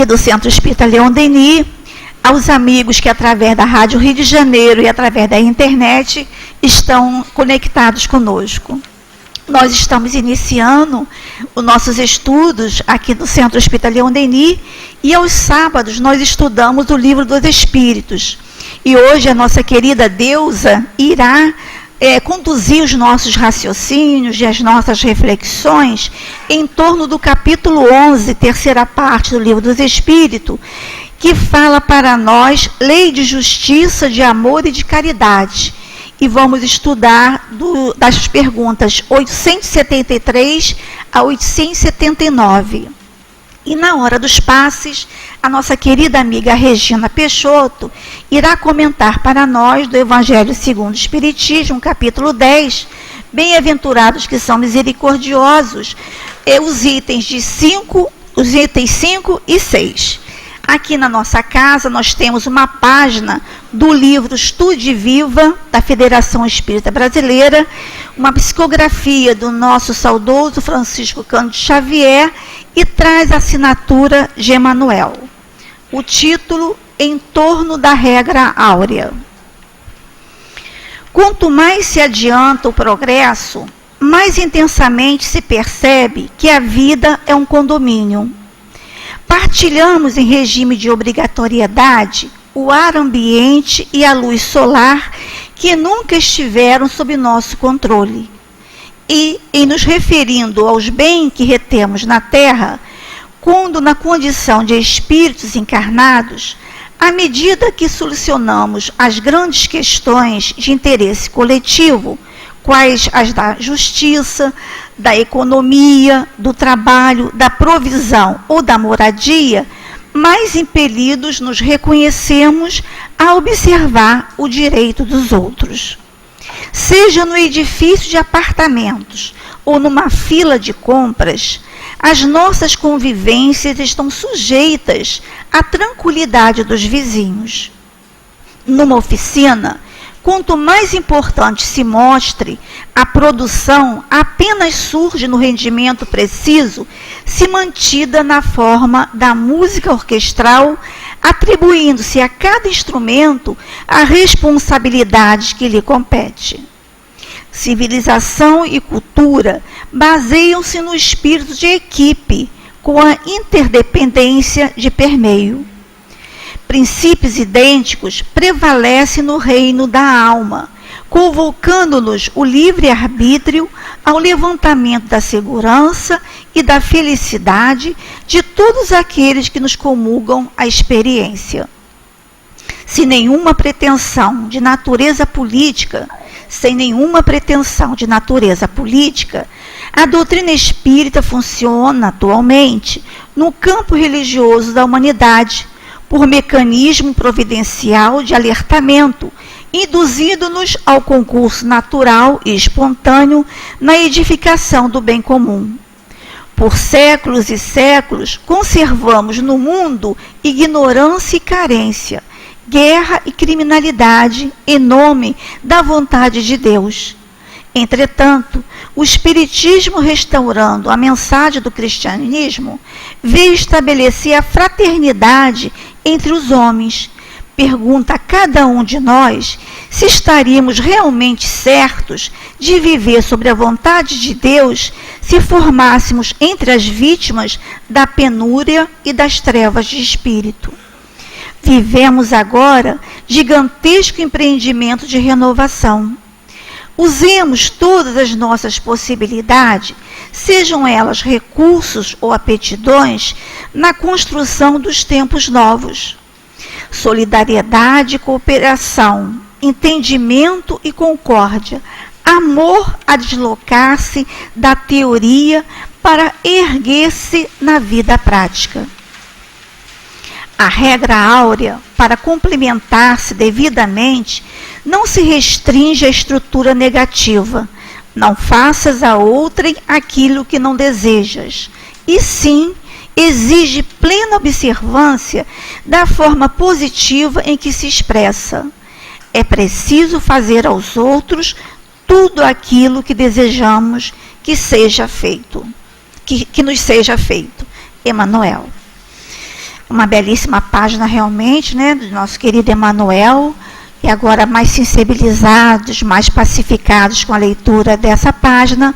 aqui do Centro Espírita Leon Denis, aos amigos que através da Rádio Rio de Janeiro e através da internet estão conectados conosco. Nós estamos iniciando os nossos estudos aqui no Centro Espírita Leon Denis e aos sábados nós estudamos o Livro dos Espíritos. E hoje a nossa querida Deusa irá conduzir os nossos raciocínios e as nossas reflexões em torno do capítulo 11, terceira parte do Livro dos Espíritos, que fala para nós lei de justiça, de amor e de caridade. E vamos estudar das perguntas 873 a 879. E na hora dos passes, a nossa querida amiga Regina Peixoto irá comentar para nós do Evangelho segundo o Espiritismo, capítulo 10, bem-aventurados que são misericordiosos, os itens 5 e 6. Aqui na nossa casa nós temos uma página do livro Estude Viva, da Federação Espírita Brasileira, uma psicografia do nosso saudoso Francisco Cândido Xavier e traz a assinatura de Emanuel. O título, Em Torno da Regra Áurea. Quanto mais se adianta o progresso, mais intensamente se percebe que a vida é um condomínio. Partilhamos em regime de obrigatoriedade o ar ambiente e a luz solar que nunca estiveram sob nosso controle. E, em nos referindo aos bens que retemos na Terra, quando na condição de espíritos encarnados, à medida que solucionamos as grandes questões de interesse coletivo, quais as da justiça, da economia, do trabalho, da provisão ou da moradia, mais impelidos nos reconhecemos a observar o direito dos outros. Seja no edifício de apartamentos ou numa fila de compras, as nossas convivências estão sujeitas à tranquilidade dos vizinhos. Numa oficina, quanto mais importante se mostre, a produção apenas surge no rendimento preciso, se mantida na forma da música orquestral, atribuindo-se a cada instrumento a responsabilidade que lhe compete. Civilização e cultura baseiam-se no espírito de equipe, com a interdependência de permeio. Princípios idênticos prevalecem no reino da alma, convocando-nos o livre-arbítrio ao levantamento da segurança e da felicidade de todos aqueles que nos comungam a experiência. Sem nenhuma pretensão de natureza política, a doutrina espírita funciona atualmente no campo religioso da humanidade, por mecanismo providencial de alertamento, induzindo-nos ao concurso natural e espontâneo na edificação do bem comum. Por séculos e séculos, conservamos no mundo ignorância e carência, guerra e criminalidade em nome da vontade de Deus. Entretanto, o Espiritismo, restaurando a mensagem do cristianismo, veio estabelecer a fraternidade entre os homens. Pergunta a cada um de nós se estaríamos realmente certos de viver sobre a vontade de Deus se formássemos entre as vítimas da penúria e das trevas de espírito. Vivemos agora gigantesco empreendimento de renovação. Usemos todas as nossas possibilidades, sejam elas recursos ou aptidões, na construção dos tempos novos. Solidariedade e cooperação, entendimento e concórdia, amor a deslocar-se da teoria para erguer-se na vida prática. A regra áurea, para complementar-se devidamente, não se restringe à estrutura negativa. Não faças a outrem aquilo que não desejas. E sim, exige plena observância da forma positiva em que se expressa. É preciso fazer aos outros tudo aquilo que desejamos que seja feito, que nos seja feito. Emanuel. uma belíssima página realmente, né, do nosso querido Emmanuel, e agora mais sensibilizados, mais pacificados com a leitura dessa página,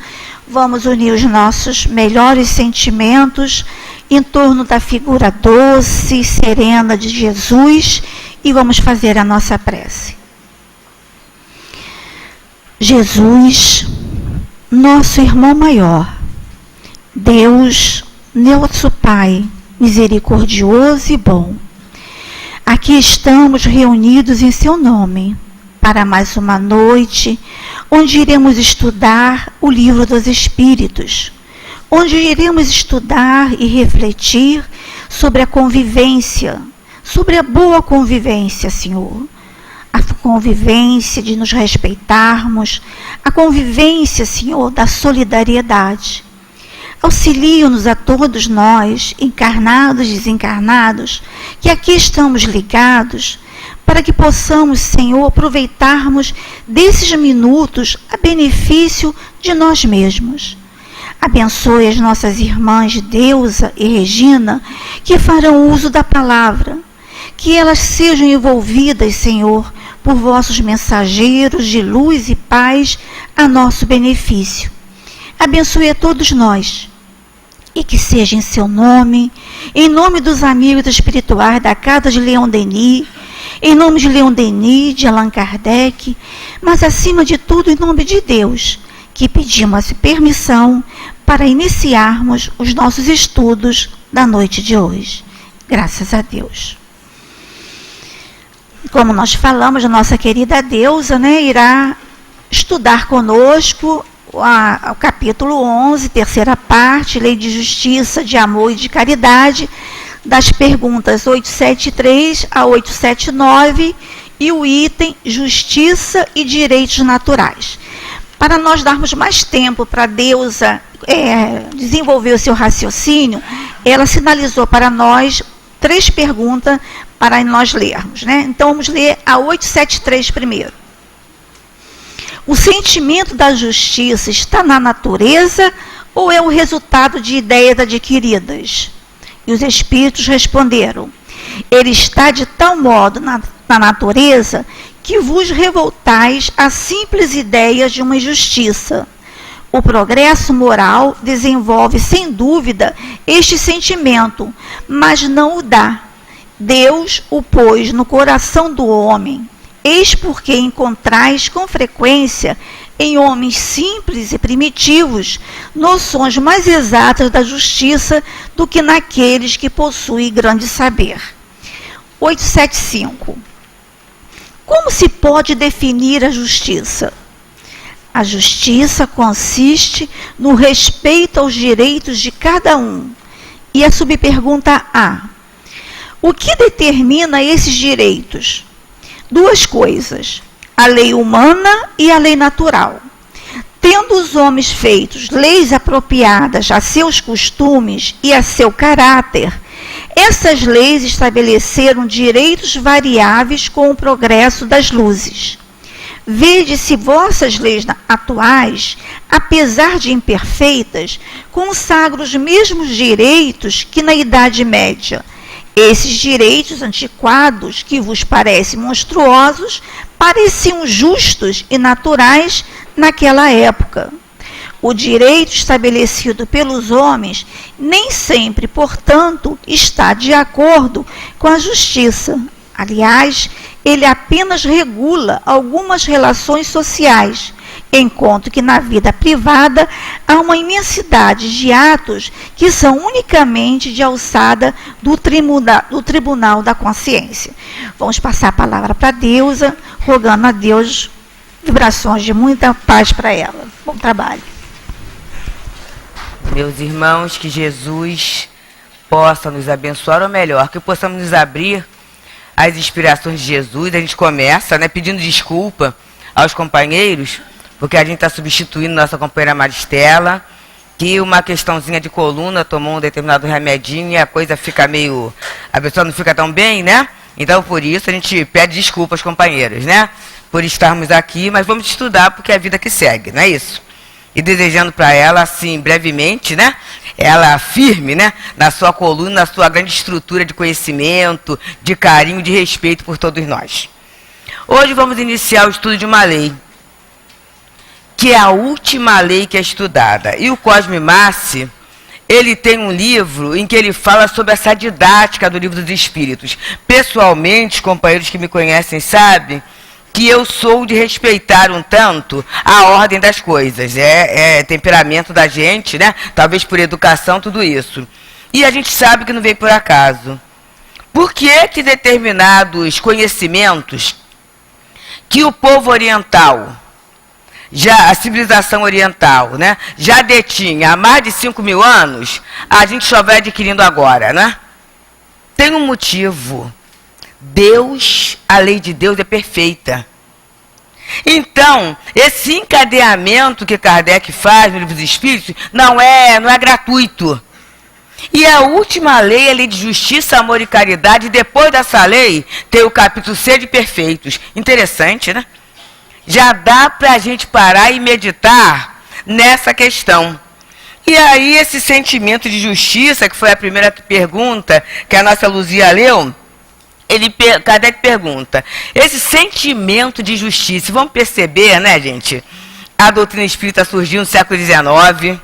vamos unir os nossos melhores sentimentos em torno da figura doce e serena de Jesus e vamos fazer a nossa prece. Jesus, nosso irmão maior, Deus, nosso Pai, misericordioso e bom, aqui estamos reunidos em seu nome, para mais uma noite, onde iremos estudar o Livro dos Espíritos, onde iremos estudar e refletir sobre a convivência, sobre a boa convivência, Senhor. A convivência de nos respeitarmos, a convivência, Senhor, da solidariedade. Auxilia-nos a todos nós, encarnados e desencarnados, que aqui estamos ligados, para que possamos, Senhor, aproveitarmos desses minutos a benefício de nós mesmos. Abençoe as nossas irmãs Deusa e Regina, que farão uso da palavra, que elas sejam envolvidas, Senhor, por vossos mensageiros de luz e paz a nosso benefício. Abençoe a todos nós, e que seja em seu nome, em nome dos amigos espirituais da Casa de Leon Denis, em nome de Leon Denis, de Allan Kardec, mas acima de tudo em nome de Deus, que pedimos permissão para iniciarmos os nossos estudos da noite de hoje. Graças a Deus. Como nós falamos, a nossa querida Deusa, né, irá estudar conosco o capítulo 11, terceira parte, Lei de Justiça, de Amor e de Caridade, das perguntas 873 a 879 e o item Justiça e Direitos Naturais. Para nós darmos mais tempo para a Deusa desenvolver o seu raciocínio, ela sinalizou para nós 3 perguntas para nós lermos, né? Então vamos ler a 873 primeiro. O sentimento da justiça está na natureza ou é o resultado de ideias adquiridas? E os espíritos responderam: ele está de tal modo na natureza que vos revoltais a simples ideias de uma injustiça. O progresso moral desenvolve, sem dúvida, este sentimento, mas não o dá. Deus o pôs no coração do homem. Eis porque encontrais com frequência em homens simples e primitivos noções mais exatas da justiça do que naqueles que possuem grande saber. 875. Como se pode definir a justiça? A justiça consiste no respeito aos direitos de cada um. E a subpergunta A: o que determina esses direitos? 2 coisas: a lei humana e a lei natural. Tendo os homens feitos leis apropriadas a seus costumes e a seu caráter, essas leis estabeleceram direitos variáveis com o progresso das luzes. Vede se vossas leis atuais, apesar de imperfeitas, consagram os mesmos direitos que na Idade Média. Esses direitos antiquados, que vos parecem monstruosos, pareciam justos e naturais naquela época. O direito estabelecido pelos homens nem sempre, portanto, está de acordo com a justiça. Aliás, ele apenas regula algumas relações sociais, enquanto que na vida privada há uma imensidade de atos que são unicamente de alçada do tribunal da consciência. Vamos passar a palavra para a Deusa, rogando a Deus vibrações de muita paz para ela. Bom trabalho. Meus irmãos, que Jesus possa nos abençoar, ou melhor, que possamos nos abrir às inspirações de Jesus. A gente começa, né, pedindo desculpa aos companheiros, porque a gente está substituindo nossa companheira Maristela, que uma questãozinha de coluna, tomou um determinado remedinho e a coisa fica meio... a pessoa não fica tão bem, né? Então, por isso, a gente pede desculpas, companheiros, né? Por estarmos aqui, mas vamos estudar porque é a vida que segue, não é isso? E desejando para ela, assim, brevemente, né? ela firme, né, na sua coluna, na sua grande estrutura de conhecimento, de carinho, de respeito por todos nós. Hoje vamos iniciar o estudo de uma lei, que é a última lei que é estudada. E o Cosme Massi, ele tem um livro em que ele fala sobre essa didática do Livro dos Espíritos. Pessoalmente, os companheiros que me conhecem sabem que eu sou de respeitar um tanto a ordem das coisas. É temperamento da gente, né? Talvez por educação, tudo isso. E a gente sabe que não veio por acaso. Por que determinados conhecimentos que o povo oriental, a civilização oriental, né, já detinha há mais de 5.000 anos, a gente só vai adquirindo agora, né? Tem um motivo. Deus, a lei de Deus é perfeita. Então, esse encadeamento que Kardec faz no Livro dos Espíritos não é gratuito. E a última lei é a lei de justiça, amor e caridade. Depois dessa lei, tem o capítulo C de perfeitos. Interessante, né? Já dá para a gente parar e meditar nessa questão. E aí, esse sentimento de justiça, que foi a primeira pergunta que a nossa Luzia leu, Kardec pergunta, esse sentimento de justiça, vamos perceber, né, gente? A doutrina espírita surgiu no século XIX,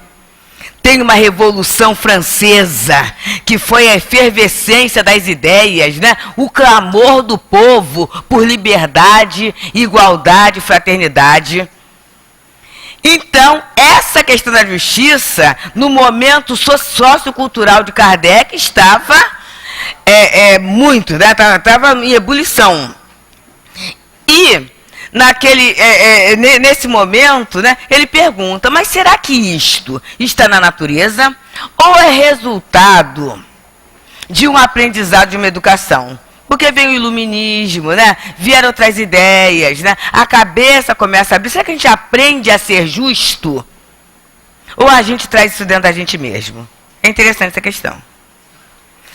tem uma Revolução Francesa, que foi a efervescência das ideias, né? O clamor do povo por liberdade, igualdade, fraternidade. Então, essa questão da justiça, no momento sociocultural de Kardec, estava muito, né? Estava em ebulição. E nesse momento, né, ele pergunta, mas será que isto está na natureza ou é resultado de um aprendizado, de uma educação? Porque vem o iluminismo, né? Vieram outras ideias, né? A cabeça começa a abrir. Será que a gente aprende a ser justo? Ou a gente traz isso dentro da gente mesmo? É interessante essa questão.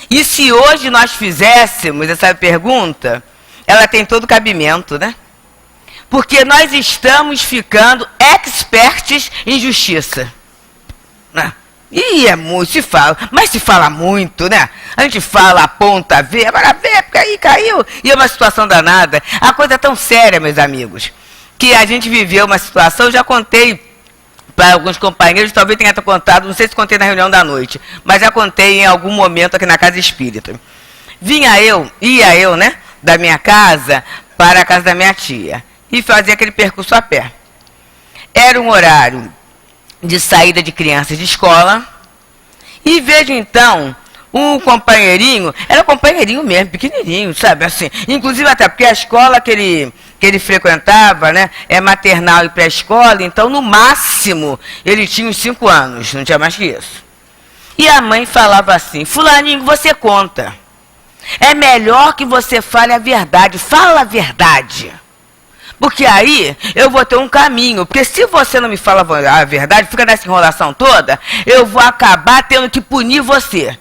E se hoje nós fizéssemos essa pergunta, ela tem todo o cabimento, né? Porque nós estamos ficando expertos em justiça. Né? E é muito, se fala, mas se fala muito, né? A gente fala, aponta, vê, agora vê, porque aí caiu. E é uma situação danada. A coisa é tão séria, meus amigos, que a gente viveu uma situação, eu já contei para alguns companheiros, talvez tenha contado, não sei se contei na reunião da noite, mas já contei em algum momento aqui na Casa Espírita. Ia eu, né, da minha casa para a casa da minha tia, e fazia aquele percurso a pé. Era um horário de saída de crianças de escola, e vejo então um companheirinho, era um companheirinho mesmo, pequenininho, sabe, assim, inclusive até porque a escola que ele frequentava, né, é maternal e pré-escola, então no máximo ele tinha uns 5 anos, não tinha mais que isso. E a mãe falava assim, fulaninho, você conta, é melhor que você fale a verdade, fala a verdade. Porque aí eu vou ter um caminho. Porque se você não me fala a verdade, fica nessa enrolação toda, eu vou acabar tendo que punir você.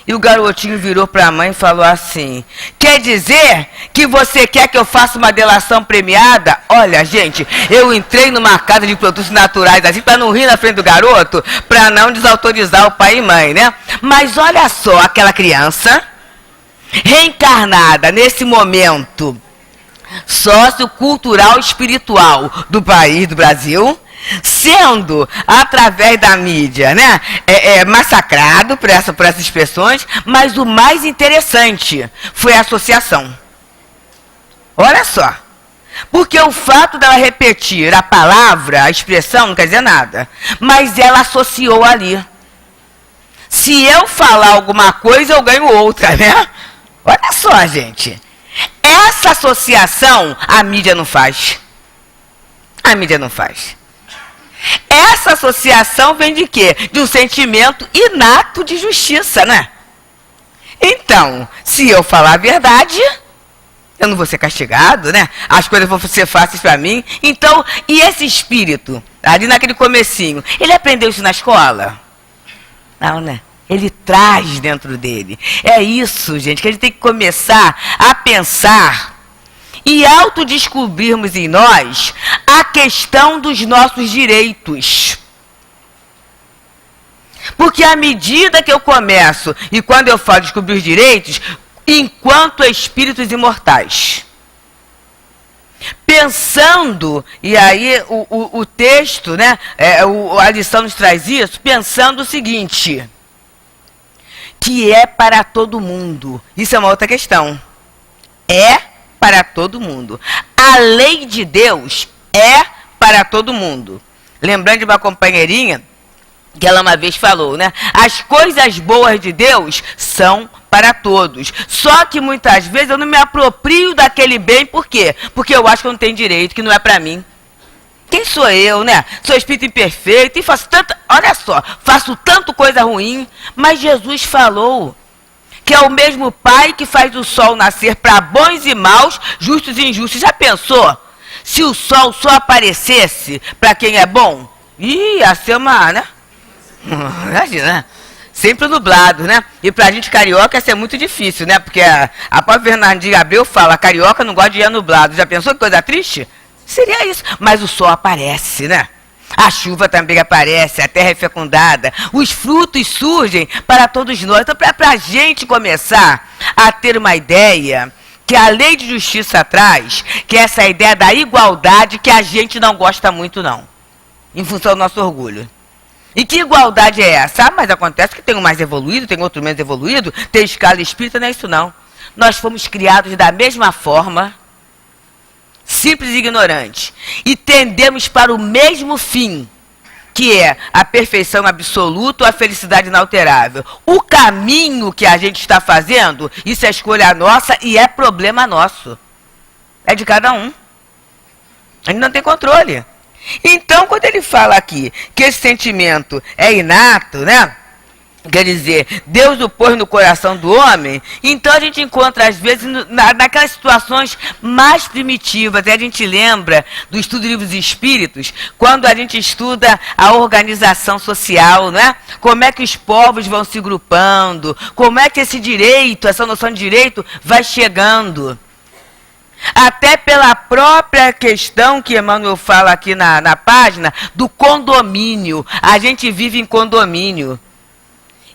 E o garotinho virou para a mãe e falou assim, quer dizer que você quer que eu faça uma delação premiada? Olha, gente, eu entrei numa casa de produtos naturais assim, para não rir na frente do garoto, para não desautorizar o pai e mãe, né? Mas olha só, aquela criança reencarnada nesse momento sociocultural espiritual do país, do Brasil, sendo, através da mídia, né, massacrado por essas expressões, mas o mais interessante foi a associação. Olha só. Porque o fato dela repetir a palavra, a expressão, não quer dizer nada, mas ela associou ali. Se eu falar alguma coisa, eu ganho outra, né? Olha só, gente. Essa associação a mídia não faz. A mídia não faz. Essa associação vem de quê? De um sentimento inato de justiça, né? Então, se eu falar a verdade, eu não vou ser castigado, né? As coisas vão ser fáceis para mim. Então, e esse espírito, ali naquele comecinho, ele aprendeu isso na escola? Não, né? Ele traz dentro dele. É isso, gente, que a gente tem que começar a pensar e autodescobrirmos em nós a questão dos nossos direitos. Porque à medida que eu começo, e quando eu falo descobrir os direitos, enquanto espíritos imortais, pensando, e aí o texto, né, a lição nos traz isso, pensando o seguinte, que é para todo mundo. Isso é uma outra questão. É para todo mundo. A lei de Deus é para todo mundo. Lembrando de uma companheirinha, que ela uma vez falou, né? As coisas boas de Deus são para todos. Só que muitas vezes eu não me aproprio daquele bem, por quê? Porque eu acho que eu não tenho direito, que não é para mim. Quem sou eu, né? Sou espírito imperfeito e faço tanta... Olha só, faço tanto coisa ruim. Mas Jesus falou que é o mesmo Pai que faz o sol nascer para bons e maus, justos e injustos. Já pensou? Se o sol só aparecesse para quem é bom? Ia ser uma, né? Imagina, sempre nublado, né? E pra gente carioca ia ser muito difícil, né? Porque a própria Fernandinha Abreu fala, carioca não gosta de dia nublado. Já pensou que coisa triste? Seria isso. Mas o sol aparece, né? A chuva também aparece, a terra é fecundada, os frutos surgem para todos nós. Então, para a gente começar a ter uma ideia que a lei de justiça traz, que é essa ideia da igualdade que a gente não gosta muito, não, em função do nosso orgulho. E que igualdade é essa? Ah, mas acontece que tem um mais evoluído, tem outro menos evoluído, tem escala espírita, não é isso não. Nós fomos criados da mesma forma, simples e ignorantes, e tendemos para o mesmo fim, que é a perfeição absoluta ou a felicidade inalterável. O caminho que a gente está fazendo, isso é escolha nossa e é problema nosso. É de cada um. A gente não tem controle. Então, quando ele fala aqui que esse sentimento é inato, né? Quer dizer, Deus o pôs no coração do homem, então a gente encontra, às vezes, naquelas situações mais primitivas. E a gente lembra do estudo de livros espíritos, quando a gente estuda a organização social, né? Como é que os povos vão se grupando, como é que esse direito, essa noção de direito vai chegando. Até pela própria questão que Emmanuel fala aqui na página, do condomínio. A gente vive em condomínio.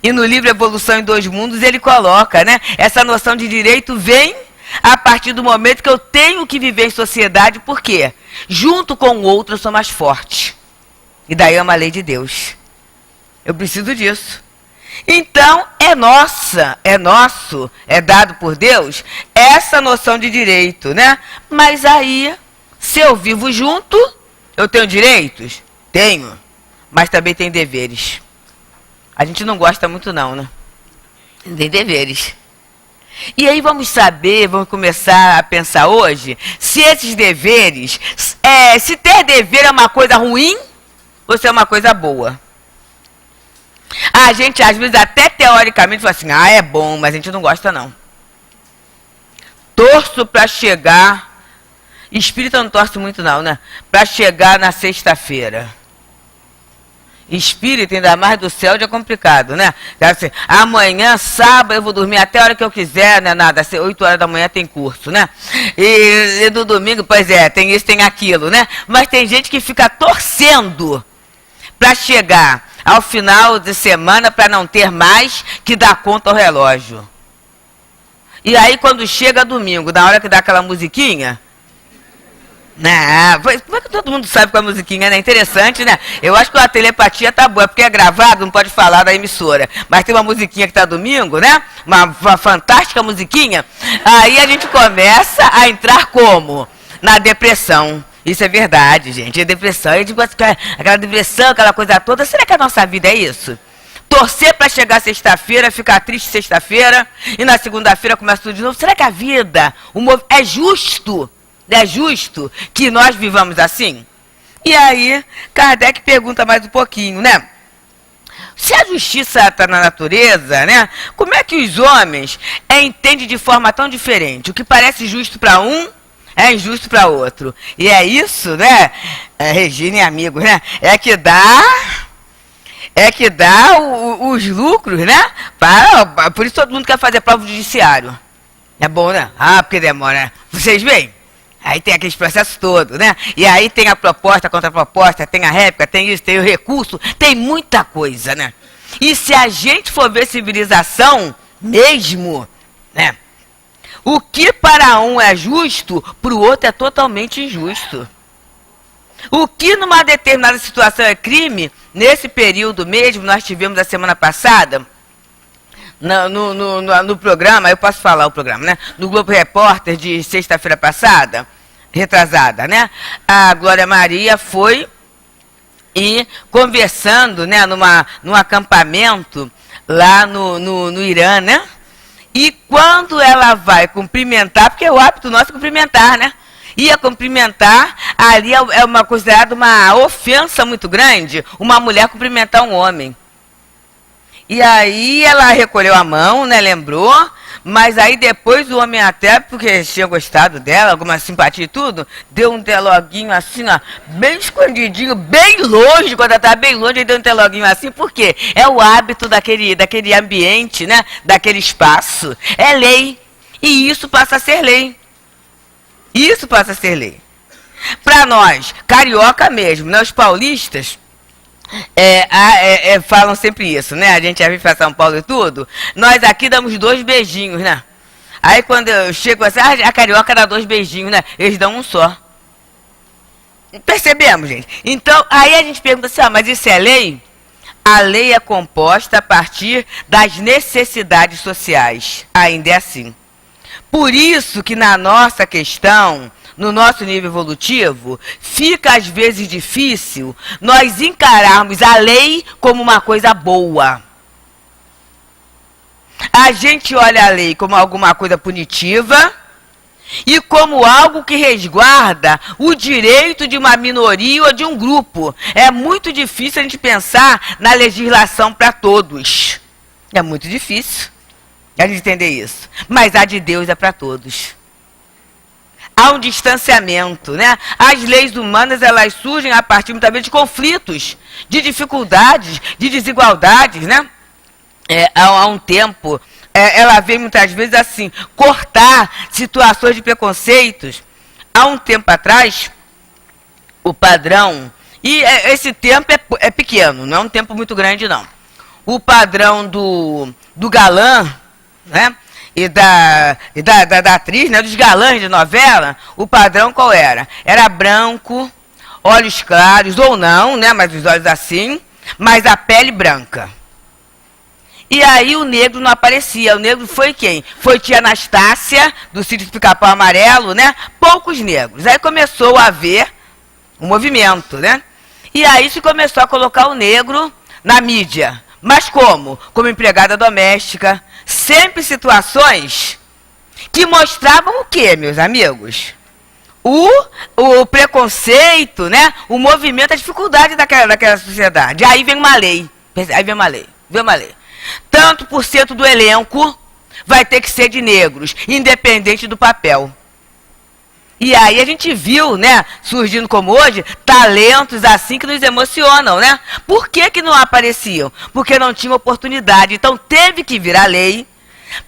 E no livro Evolução em Dois Mundos ele coloca, né? Essa noção de direito vem a partir do momento que eu tenho que viver em sociedade. Por quê? Junto com o outro eu sou mais forte. E daí é uma lei de Deus. Eu preciso disso. Então, é nossa, é nosso, é dado por Deus, essa noção de direito, né? Mas aí, se eu vivo junto, eu tenho direitos? Tenho, mas também tenho deveres. A gente não gosta muito não, né? Tem deveres. E aí vamos saber, vamos começar a pensar hoje, se esses deveres, se ter dever é uma coisa ruim, ou se é uma coisa boa. A gente, às vezes, até teoricamente, fala assim, é bom, mas a gente não gosta, não. Torço para chegar... Espírita não torce muito, não, né? Para chegar na sexta-feira. Espírita, ainda mais do céu, já é complicado, né? Assim, amanhã, sábado, eu vou dormir até a hora que eu quiser, né? Nada, 8 horas da manhã tem curso, né? E no domingo, pois é, tem isso, tem aquilo, né? Mas tem gente que fica torcendo para chegar ao final de semana para não ter mais que dar conta ao relógio. E aí quando chega domingo, na hora que dá aquela musiquinha, como é que todo mundo sabe qual é a musiquinha, né? Interessante, né? Eu acho que a telepatia tá boa, porque é gravado, não pode falar da emissora. Mas tem uma musiquinha que tá domingo, né? Uma fantástica musiquinha. Aí a gente começa a entrar como? Na depressão. Isso é verdade, gente. É depressão. Eu digo, aquela depressão, aquela coisa toda. Será que a nossa vida é isso? Torcer para chegar sexta-feira, ficar triste sexta-feira, e na segunda-feira começa tudo de novo. Será que a vida é justo? É justo que nós vivamos assim? E aí, Kardec pergunta mais um pouquinho, né? Se a justiça está na natureza, né? Como é que os homens entendem de forma tão diferente? O que parece justo para um é injusto para outro. E é isso, né? Regina e amigos, né? É que dá os lucros, né? Por isso todo mundo quer fazer prova do judiciário. É bom, né? Porque demora, né? Vocês veem? Aí tem aqueles processos todos, né? E aí tem a proposta, a contraproposta, tem a réplica, tem isso, tem o recurso, tem muita coisa, né? E se a gente for ver civilização mesmo, né? O que para um é justo, para o outro é totalmente injusto. O que numa determinada situação é crime, nesse período mesmo, nós tivemos a semana passada, no programa, eu posso falar o programa, né? No Globo Repórter de sexta-feira passada, retrasada, né? A Glória Maria foi e conversando, né? Num acampamento lá no Irã, né? E quando ela vai cumprimentar, porque é o hábito nosso cumprimentar, né? Ia cumprimentar, ali é considerada uma ofensa muito grande, uma mulher cumprimentar um homem. E aí ela recolheu a mão, né, lembrou, mas aí depois o homem até, porque tinha gostado dela, alguma simpatia e tudo, deu um teloguinho assim, ó, bem escondidinho, bem longe, quando ela estava bem longe, ele deu um teloguinho assim, por quê? É o hábito daquele ambiente, né, daquele espaço, é lei, e isso passa a ser lei. Isso passa a ser lei. Para nós, carioca mesmo, né, os paulistas, falam sempre isso, né? A gente já vive para São Paulo e tudo. Nós aqui damos 2 beijinhos, né? Aí quando eu chego assim, a carioca dá 2 beijinhos, né? Eles dão um só. Percebemos, gente? Então, aí a gente pergunta assim, mas isso é lei? A lei é composta a partir das necessidades sociais. Ainda é assim. Por isso que na nossa questão, no nosso nível evolutivo, fica às vezes difícil nós encararmos a lei como uma coisa boa. A gente olha a lei como alguma coisa punitiva e como algo que resguarda o direito de uma minoria ou de um grupo. É muito difícil a gente pensar na legislação para todos. É muito difícil a gente entender isso. Mas a de Deus é para todos. Há um distanciamento, né? As leis humanas, elas surgem a partir muitas vezes de conflitos, de dificuldades, de desigualdades, né? Há um tempo, ela vem muitas vezes assim, cortar situações de preconceitos. Há um tempo atrás, o padrão, e esse tempo é pequeno, não é um tempo muito grande não. O padrão do galã, né? E da atriz, né, dos galãs de novela, o padrão qual era? Era branco, olhos claros, ou não, né, mas os olhos assim, mas a pele branca. E aí o negro não aparecia. O negro foi quem? Foi tia Anastácia, do Sítio do Pica-Pau Amarelo, né? Poucos negros. Aí começou a haver um movimento, né? E aí se começou a colocar o negro na mídia. Mas como? Como empregada doméstica. Sempre situações que mostravam o quê, meus amigos? O preconceito, né? O movimento, a dificuldade daquela sociedade. Aí vem uma lei. Aí vem uma lei. Tanto por cento do elenco vai ter que ser de negros, independente do papel. E aí a gente viu, né, surgindo como hoje, talentos assim que nos emocionam, né? Por que não apareciam? Porque não tinham oportunidade. Então teve que vir a lei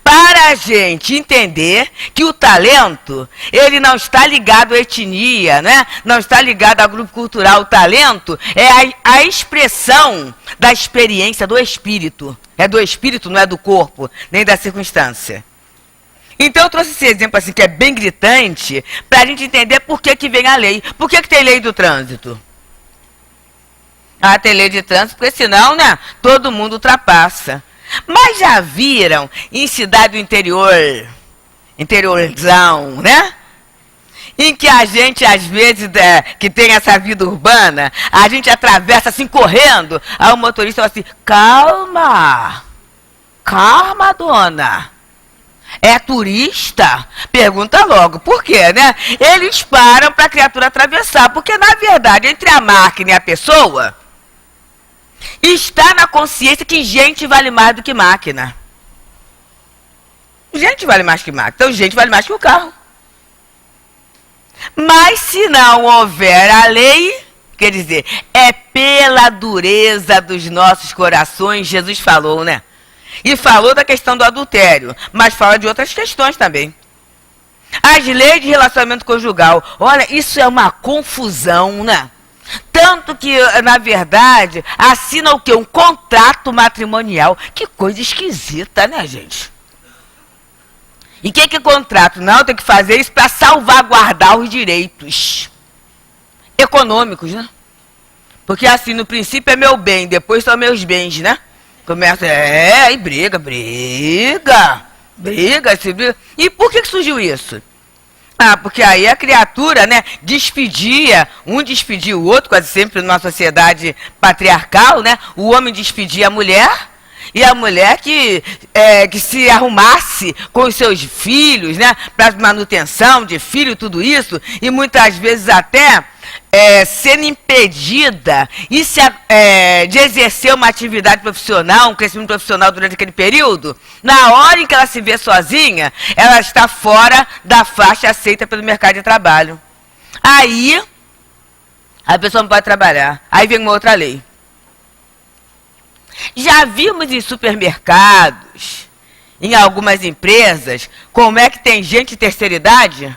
para a gente entender que o talento, ele não está ligado à etnia, né? Não está ligado ao grupo cultural. O talento é a expressão da experiência do espírito. É do espírito, não é do corpo, nem da circunstância. Então eu trouxe esse exemplo assim, que é bem gritante, para a gente entender por que vem a lei. Por que tem lei do trânsito? Ah, tem lei de trânsito, porque senão, né, todo mundo ultrapassa. Mas já viram em cidade do interiorzão, né? Em que a gente, às vezes, que tem essa vida urbana, a gente atravessa assim, correndo, aí o motorista fala assim, calma, dona. É turista? Pergunta logo. Por quê, né? Eles param para a criatura atravessar. Porque, na verdade, entre a máquina e a pessoa, está na consciência que gente vale mais do que máquina. Gente vale mais que máquina. Então, gente vale mais que o carro. Mas, se não houver a lei, quer dizer, é pela dureza dos nossos corações, Jesus falou, né? E falou da questão do adultério, mas fala de outras questões também. As leis de relacionamento conjugal. Olha, isso é uma confusão, né? Tanto que, na verdade, assina o quê? Um contrato matrimonial. Que coisa esquisita, né, gente? E o que é contrato? Não, tem que fazer isso para salvaguardar os direitos econômicos, né? Porque assim, no princípio é meu bem, depois são meus bens, né? Começa, e briga. E por que surgiu isso? Ah, porque aí a criatura, né, um despedia o outro, quase sempre numa sociedade patriarcal, né? O homem despedia a mulher, e a mulher que se arrumasse com os seus filhos, né, para manutenção de filho, tudo isso, e muitas vezes até sendo impedida de exercer uma atividade profissional, um crescimento profissional durante aquele período, na hora em que ela se vê sozinha, ela está fora da faixa aceita pelo mercado de trabalho. Aí, a pessoa não pode trabalhar. Aí vem uma outra lei. Já vimos em supermercados, em algumas empresas, como é que tem gente de terceira idade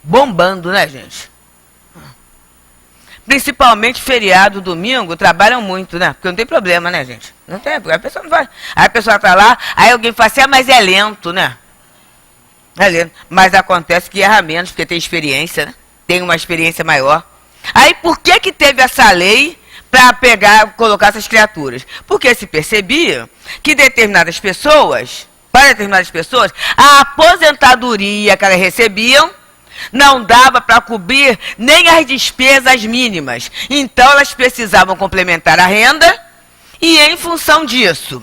bombando, né, gente? Principalmente feriado, domingo, trabalham muito, né? Porque não tem problema, né, gente? Não tem, porque a pessoa não vai. Aí a pessoa tá lá, aí alguém fala assim, mas é lento, né? É lento. Mas acontece que erra menos, porque tem experiência, né? Tem uma experiência maior. Aí por que teve essa lei para colocar essas criaturas? Porque se percebia que para determinadas pessoas, a aposentadoria que elas recebiam não dava para cobrir nem as despesas mínimas. Então, elas precisavam complementar a renda e, em função disso,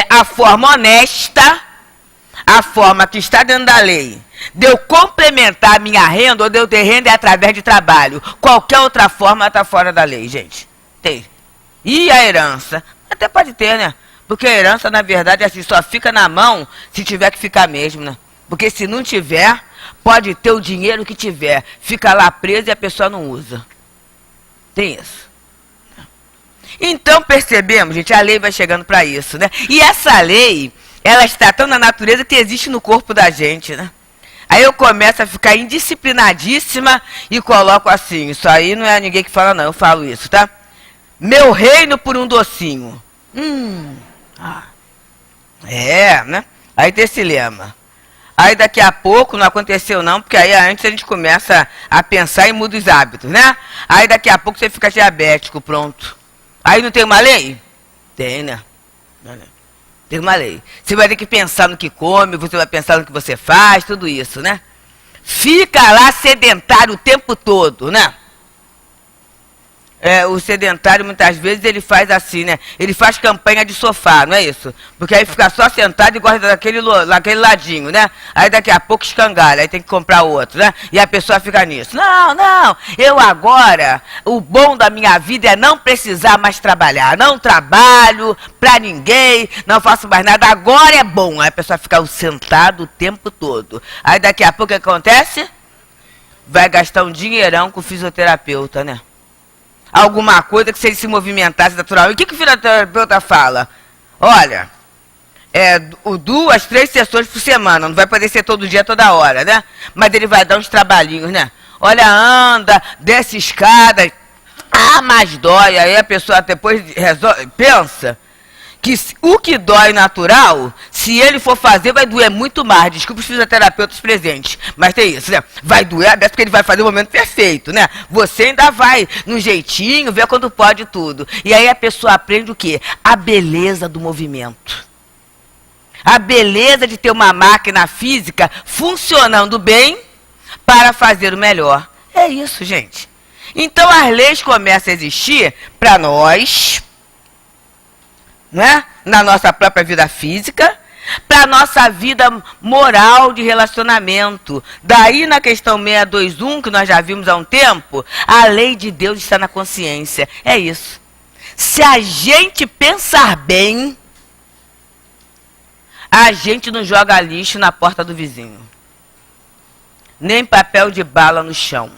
a forma honesta, a forma que está dentro da lei, de eu complementar a minha renda ou de eu ter renda é através de trabalho. Qualquer outra forma está fora da lei, gente. Tem. E a herança? Até pode ter, né? Porque a herança, na verdade, assim, só fica na mão se tiver que ficar mesmo, né? Porque se não tiver, pode ter o dinheiro que tiver, fica lá preso e a pessoa não usa. Tem isso. Então, percebemos, gente, a lei vai chegando para isso, né? E essa lei, ela está tão na natureza que existe no corpo da gente, né? Aí eu começo a ficar indisciplinadíssima e coloco assim, isso aí não é ninguém que fala não, eu falo isso, tá? Meu reino por um docinho. Né? Aí tem esse lema. Aí daqui a pouco não aconteceu não, porque aí antes a gente começa a pensar e muda os hábitos, né? Aí daqui a pouco você fica diabético, pronto. Aí não tem uma lei? Tem, né? Tem uma lei. Você vai ter que pensar no que come, você vai pensar no que você faz, tudo isso, né? Fica lá sedentário o tempo todo, né? O sedentário, muitas vezes, ele faz assim, né? Ele faz campanha de sofá, não é isso? Porque aí fica só sentado e gosta daquele ladinho, né? Aí daqui a pouco escangalha, aí tem que comprar outro, né? E a pessoa fica nisso. Não, eu agora, o bom da minha vida é não precisar mais trabalhar. Não trabalho pra ninguém, não faço mais nada, agora é bom. Aí a pessoa fica sentado o tempo todo. Aí daqui a pouco o que acontece? Vai gastar um dinheirão com o fisioterapeuta, né? Alguma coisa que se ele se movimentasse naturalmente. O que o fisioterapeuta fala? Olha, 2, 3 sessões por semana, não vai poder ser todo dia, toda hora, né? Mas ele vai dar uns trabalhinhos, né? Olha, anda, desce escada, mas dói. Aí a pessoa depois pensa que o que dói natural, se ele for fazer, vai doer muito mais. Desculpa os fisioterapeutas presentes, mas tem isso, né? Vai doer, até porque ele vai fazer o momento perfeito, né? Você ainda vai no jeitinho, vê quando pode tudo. E aí a pessoa aprende o quê? A beleza do movimento. A beleza de ter uma máquina física funcionando bem para fazer o melhor. É isso, gente. Então as leis começam a existir para nós, né? Na nossa própria vida física, para a nossa vida moral de relacionamento. Daí na questão 621, que nós já vimos há um tempo, a lei de Deus está na consciência. É isso. Se a gente pensar bem, a gente não joga lixo na porta do vizinho. Nem papel de bala no chão.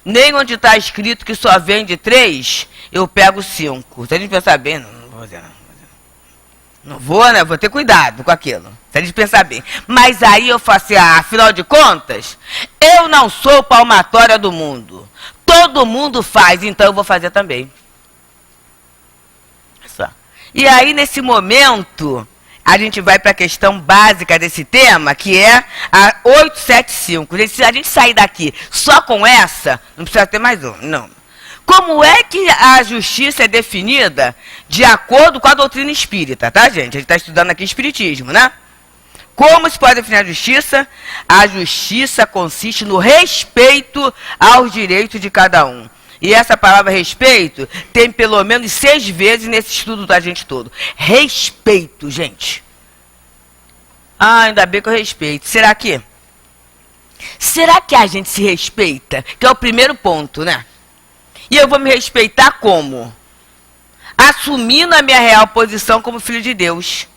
Nem onde está escrito que só vende 3, eu pego 5. Se a gente pensar bem, não vou fazer não. Não vou, né? Vou ter cuidado com aquilo. Se a gente pensar bem. Mas aí eu falo assim, afinal de contas, eu não sou palmatória do mundo. Todo mundo faz, então eu vou fazer também. Só. E aí, nesse momento, a gente vai para a questão básica desse tema, que é a 875. Gente, se a gente sair daqui só com essa, não precisa ter mais um, não. Como é que a justiça é definida de acordo com a doutrina espírita, tá, gente? A gente está estudando aqui espiritismo, né? Como se pode definir a justiça? A justiça consiste no respeito aos direitos de cada um. E essa palavra respeito tem pelo menos 6 vezes nesse estudo da gente todo. Respeito, gente. Ainda bem que eu respeito. Será que a gente se respeita? Que é o primeiro ponto, né? E eu vou me respeitar como? Assumindo a minha real posição como filho de Deus.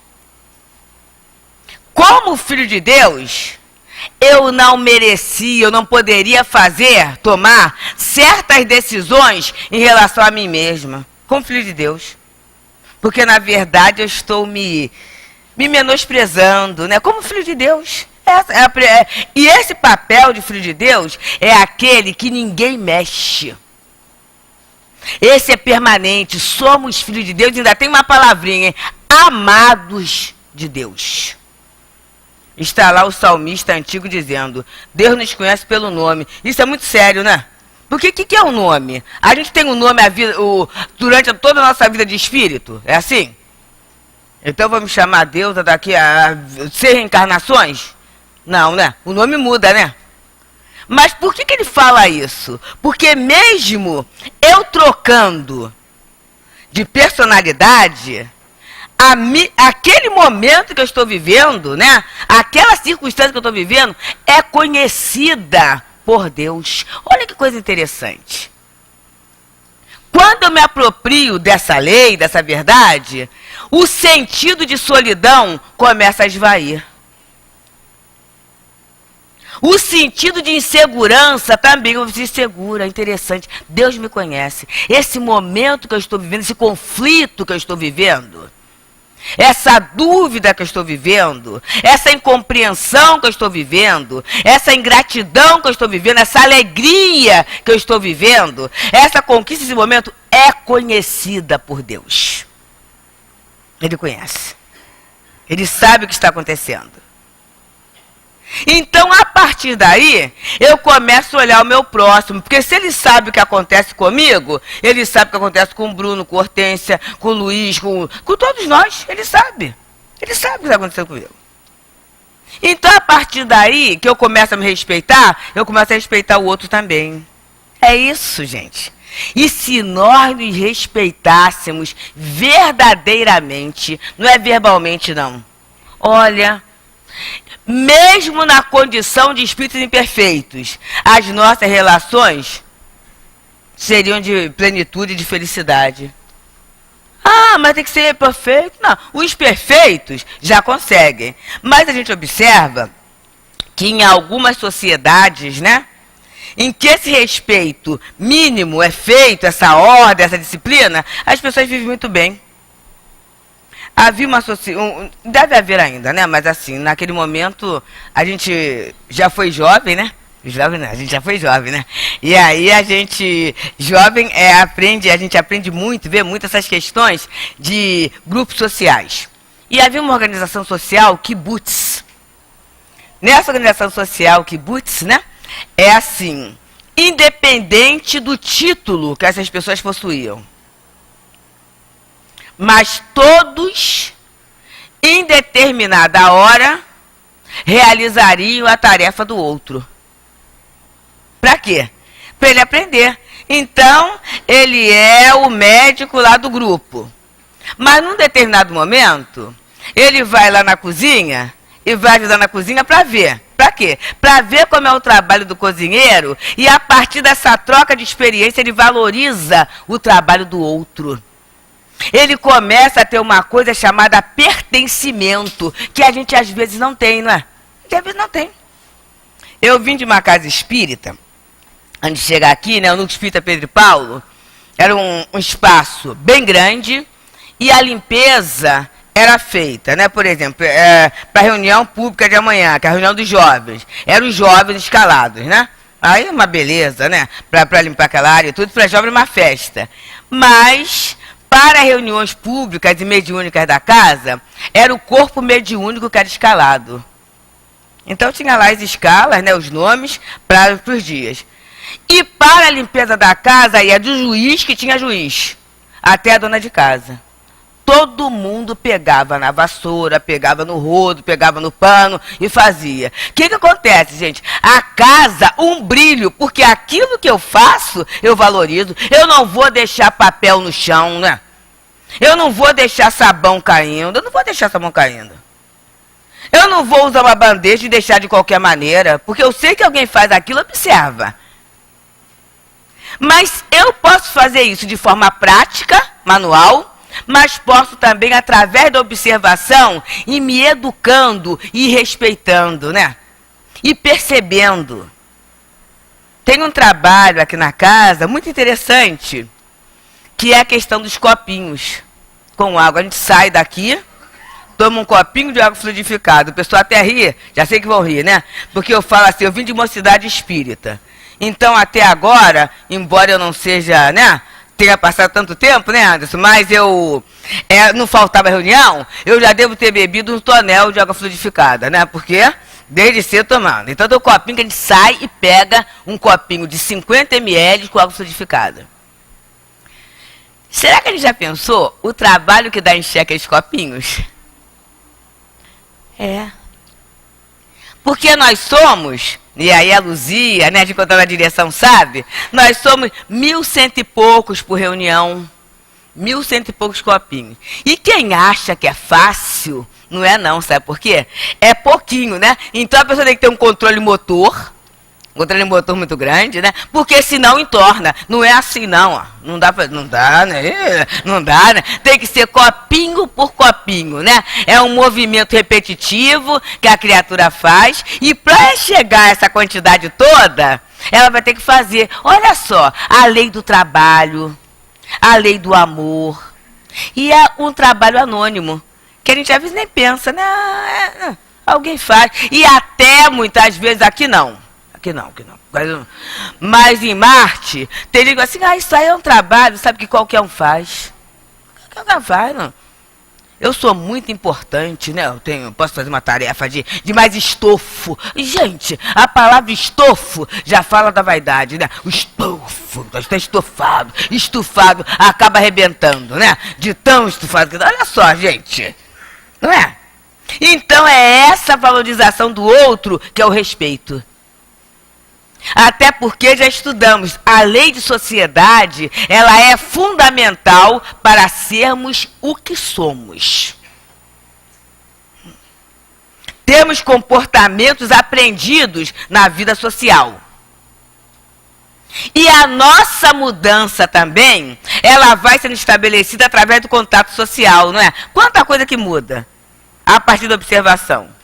Como filho de Deus, eu não merecia, eu não poderia tomar certas decisões em relação a mim mesma. Como filho de Deus. Porque, na verdade, eu estou me menosprezando, né? Como filho de Deus. E esse papel de filho de Deus é aquele que ninguém mexe. Esse é permanente, somos filhos de Deus, ainda tem uma palavrinha, hein? Amados de Deus. Está lá o salmista antigo dizendo, Deus nos conhece pelo nome. Isso é muito sério, né? Porque o que é o nome? A gente tem um nome durante toda a nossa vida de espírito, é assim? Então vamos chamar Deus daqui a 6 reencarnações? Não, né? O nome muda, né? Mas por que ele fala isso? Porque mesmo eu trocando de personalidade, aquele momento que eu estou vivendo, né? Aquela circunstância que eu estou vivendo é conhecida por Deus. Olha que coisa interessante. Quando eu me aproprio dessa lei, dessa verdade, o sentido de solidão começa a esvair. O sentido de insegurança também, eu vou ser segura, interessante. Deus me conhece. Esse momento que eu estou vivendo, esse conflito que eu estou vivendo, essa dúvida que eu estou vivendo, essa incompreensão que eu estou vivendo, essa ingratidão que eu estou vivendo, essa alegria que eu estou vivendo, essa conquista, esse momento é conhecida por Deus. Ele conhece. Ele sabe o que está acontecendo. Então, a partir daí, eu começo a olhar o meu próximo. Porque se ele sabe o que acontece comigo, ele sabe o que acontece com o Bruno, com a Hortência, com o Luiz, com todos nós. Ele sabe. Ele sabe o que está acontecendo comigo. Então, a partir daí, que eu começo a me respeitar, eu começo a respeitar o outro também. É isso, gente. E se nós nos respeitássemos verdadeiramente, não é verbalmente, não. Olha, mesmo na condição de espíritos imperfeitos, as nossas relações seriam de plenitude e de felicidade. Mas tem que ser perfeito? Não, os perfeitos já conseguem. Mas a gente observa que em algumas sociedades, né, em que esse respeito mínimo é feito, essa ordem, essa disciplina, as pessoas vivem muito bem. Havia uma sociedade, deve haver ainda, né? Mas assim, naquele momento, a gente já foi jovem, né? Jovem não, a gente já foi jovem, né? E aí a gente, jovem, a gente aprende muito, vê muito essas questões de grupos sociais. E havia uma organização social, Kibbutz. Nessa organização social, Kibbutz, né? É assim, independente do título que essas pessoas possuíam. Mas todos, em determinada hora, realizariam a tarefa do outro. Para quê? Para ele aprender. Então, ele é o médico lá do grupo. Mas, num determinado momento, ele vai lá na cozinha e vai ajudar na cozinha para ver. Para quê? Para ver como é o trabalho do cozinheiro e, a partir dessa troca de experiência, ele valoriza o trabalho do outro. Ele começa a ter uma coisa chamada pertencimento, que a gente às vezes não tem, não é? Às vezes não tem. Eu vim de uma casa espírita, antes de chegar aqui, né, o Núcleo Espírita Pedro e Paulo, era um espaço bem grande, e a limpeza era feita, né? Por exemplo, para a reunião pública de amanhã, que é a reunião dos jovens. Eram os jovens escalados, né? Aí uma beleza, né? Para limpar aquela área e tudo, para jovem uma festa. Mas, para reuniões públicas e mediúnicas da casa, era o corpo mediúnico que era escalado. Então tinha lá as escalas, né? Os nomes para os dias. E para a limpeza da casa, ia do juiz, que tinha juiz, até a dona de casa. Todo mundo pegava na vassoura, pegava no rodo, pegava no pano e fazia. O que acontece, gente? A casa, um brilho, porque aquilo que eu faço, eu valorizo. Eu não vou deixar papel no chão, né? Eu não vou deixar sabão caindo. Eu não vou deixar sabão caindo. Eu não vou usar uma bandeja e deixar de qualquer maneira, porque eu sei que alguém faz aquilo, observa. Mas eu posso fazer isso de forma prática, manual, mas posso também, através da observação, ir me educando e respeitando, né? E percebendo. Tem um trabalho aqui na casa muito interessante, que é a questão dos copinhos com água. A gente sai daqui, toma um copinho de água fluidificada. O pessoal até ri, já sei que vão rir, né? Porque eu falo assim, eu vim de mocidade espírita. Então, até agora, embora eu não seja, né, tenha passado tanto tempo, né, Anderson? Mas não faltava reunião, eu já devo ter bebido um tonel de água fluidificada, né? Porque desde cedo tomando. Então, do copinho que a gente sai e pega um copinho de 50 ml com água fluidificada. Será que a gente já pensou o trabalho que dá em xeque esses copinhos? Porque nós somos, e aí a Luzia, né, de contar na direção, sabe? Nós somos 1.100 e poucos por reunião. 1.100 e poucos copinhos. E quem acha que é fácil, não é não, sabe por quê? É pouquinho, né? Então a pessoa tem que ter um controle motor muito grande, né? Porque senão entorna. Não é assim não, ó. Não dá, né? Não dá, né? Tem que ser copinho por copinho, né? É um movimento repetitivo que a criatura faz. E para chegar a essa quantidade toda, ela vai ter que fazer, olha só, a lei do trabalho, a lei do amor. E é um trabalho anônimo, que a gente às vezes nem pensa, né? Alguém faz. E até muitas vezes aqui não. Aqui não. Mas em Marte, teria assim, isso aí é um trabalho, sabe, que qualquer um faz. Qualquer um faz, não. Eu sou muito importante, né? Posso fazer uma tarefa de mais estofo. Gente, a palavra estofo já fala da vaidade, né? O estofo, está estufado, acaba arrebentando, né? De tão estufado. Olha só, gente, não é? Então é essa valorização do outro que é o respeito. Até porque já estudamos, a lei de sociedade, ela é fundamental para sermos o que somos. Temos comportamentos aprendidos na vida social. E a nossa mudança também, ela vai sendo estabelecida através do contato social, não é? Quanta coisa que muda a partir da observação.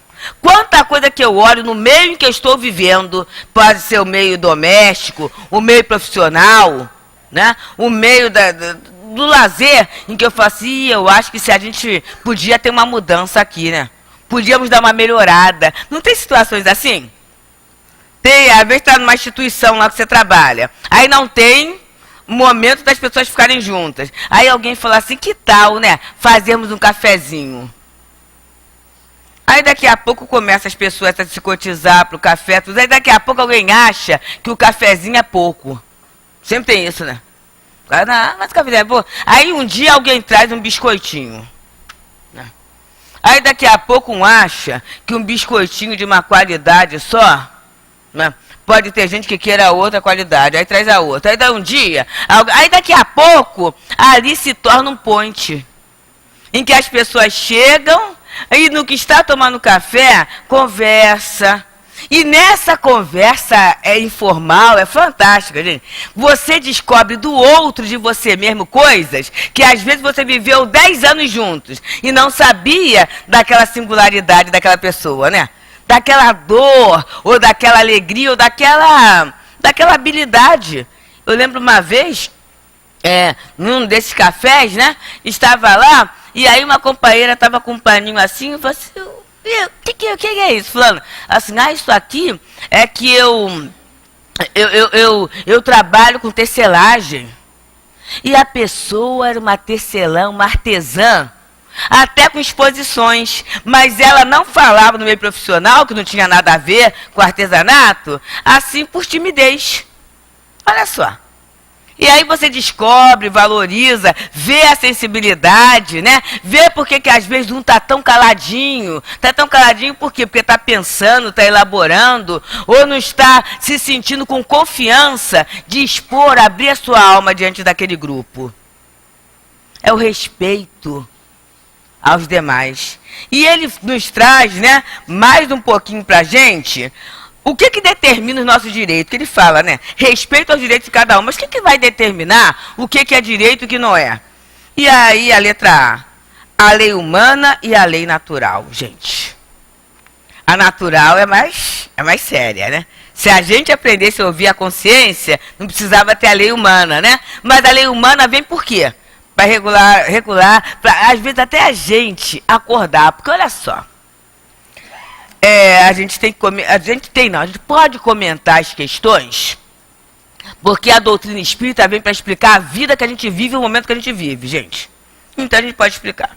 Quanta coisa que eu olho no meio em que eu estou vivendo, pode ser o meio doméstico, o meio profissional, né? O meio do lazer, em que eu falo assim, eu acho que se a gente podia ter uma mudança aqui, né? Podíamos dar uma melhorada. Não tem situações assim? Tem, às vezes está numa instituição lá que você trabalha, aí não tem momento das pessoas ficarem juntas. Aí alguém fala assim, que tal, né? Fazermos um cafezinho. Aí daqui a pouco começa as pessoas a se cotizar para o café, tudo. Aí daqui a pouco alguém acha que o cafezinho é pouco. Sempre tem isso, né? Mas o cafezinho é pouco. Aí um dia alguém traz um biscoitinho. Né? Aí daqui a pouco um acha que um biscoitinho de uma qualidade só, né? Pode ter gente que queira outra qualidade, aí traz a outra. Aí dá um dia, aí daqui a pouco, ali se torna um ponte. Em que as pessoas chegam, e no que está tomando café, conversa. E nessa conversa informal, é fantástica, gente. Você descobre do outro, de você mesmo, coisas que às vezes você viveu 10 anos juntos e não sabia daquela singularidade daquela pessoa, né? Daquela dor, ou daquela alegria, ou daquela habilidade. Eu lembro uma vez, num desses cafés, né? Estava lá, E aí uma companheira estava com um paninho assim, e falou assim, o que é isso, fulano? Assim, isso aqui é que eu trabalho com tecelagem. E a pessoa era uma tecelã, uma artesã, até com exposições, mas ela não falava no meio profissional, que não tinha nada a ver com artesanato, assim por timidez. Olha só. E aí você descobre, valoriza, vê a sensibilidade, né? Vê por que às vezes um tá tão caladinho. Tá tão caladinho por quê? Porque tá pensando, tá elaborando, ou não está se sentindo com confiança de expor, abrir a sua alma diante daquele grupo. É o respeito aos demais. E ele nos traz, né, mais um pouquinho pra gente. O que determina os nossos direitos? Que ele fala, né? Respeito aos direitos de cada um. Mas o que vai determinar o que é direito e o que não é? E aí, a letra A lei humana e a lei natural, gente. A natural é mais séria, né? Se a gente aprendesse a ouvir a consciência, não precisava ter a lei humana, né? Mas a lei humana vem por quê? Para regular, para às vezes até a gente acordar. Porque olha só. A gente pode comentar as questões, porque a doutrina espírita vem para explicar a vida que a gente vive, o momento que a gente vive, gente. Então a gente pode explicar.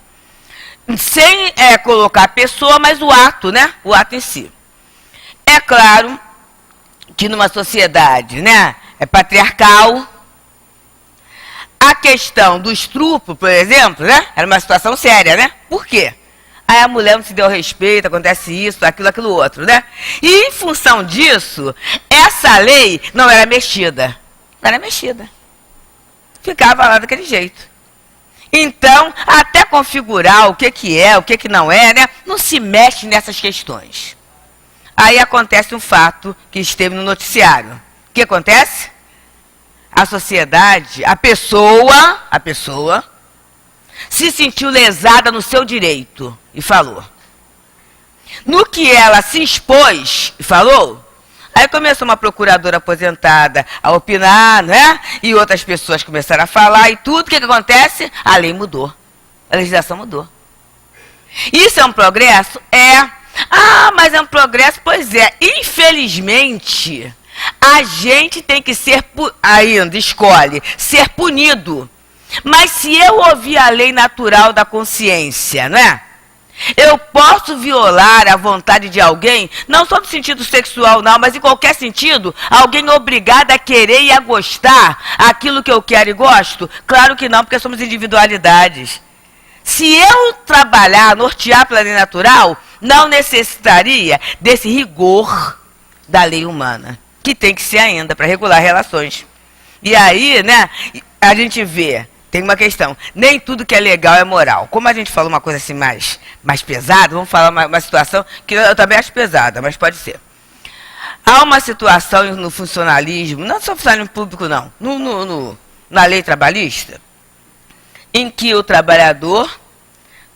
Sem colocar a pessoa, mas o ato, né? O ato em si. É claro que numa sociedade, né, patriarcal, a questão do estupro, por exemplo, né, era uma situação séria, né? Por quê? Aí a mulher não se deu respeito, acontece isso, aquilo outro, né? E em função disso, essa lei não era mexida. Não era mexida. Ficava lá daquele jeito. Então, até configurar o que é, o que não é, né? Não se mexe nessas questões. Aí acontece um fato que esteve no noticiário. O que acontece? A sociedade, a pessoa se sentiu lesada no seu direito e falou. No que ela se expôs e falou, aí começou uma procuradora aposentada a opinar, né? E outras pessoas começaram a falar e tudo. O que acontece? A lei mudou. A legislação mudou. Isso é um progresso? Mas é um progresso? Pois é. Infelizmente, a gente tem que ser, escolhe, ser punido. Mas se eu ouvir a lei natural da consciência, não é? Eu posso violar a vontade de alguém, não só no sentido sexual, não, mas em qualquer sentido, alguém obrigado a querer e a gostar aquilo que eu quero e gosto? Claro que não, porque somos individualidades. Se eu trabalhar, nortear pela lei natural, não necessitaria desse rigor da lei humana, que tem que ser ainda para regular relações. E aí, né, a gente vê. Tem uma questão, nem tudo que é legal é moral. Como a gente falou uma coisa assim mais pesada, vamos falar uma situação que eu também acho pesada, mas pode ser. Há uma situação no funcionalismo, não só no funcionalismo público não, na lei trabalhista, em que o trabalhador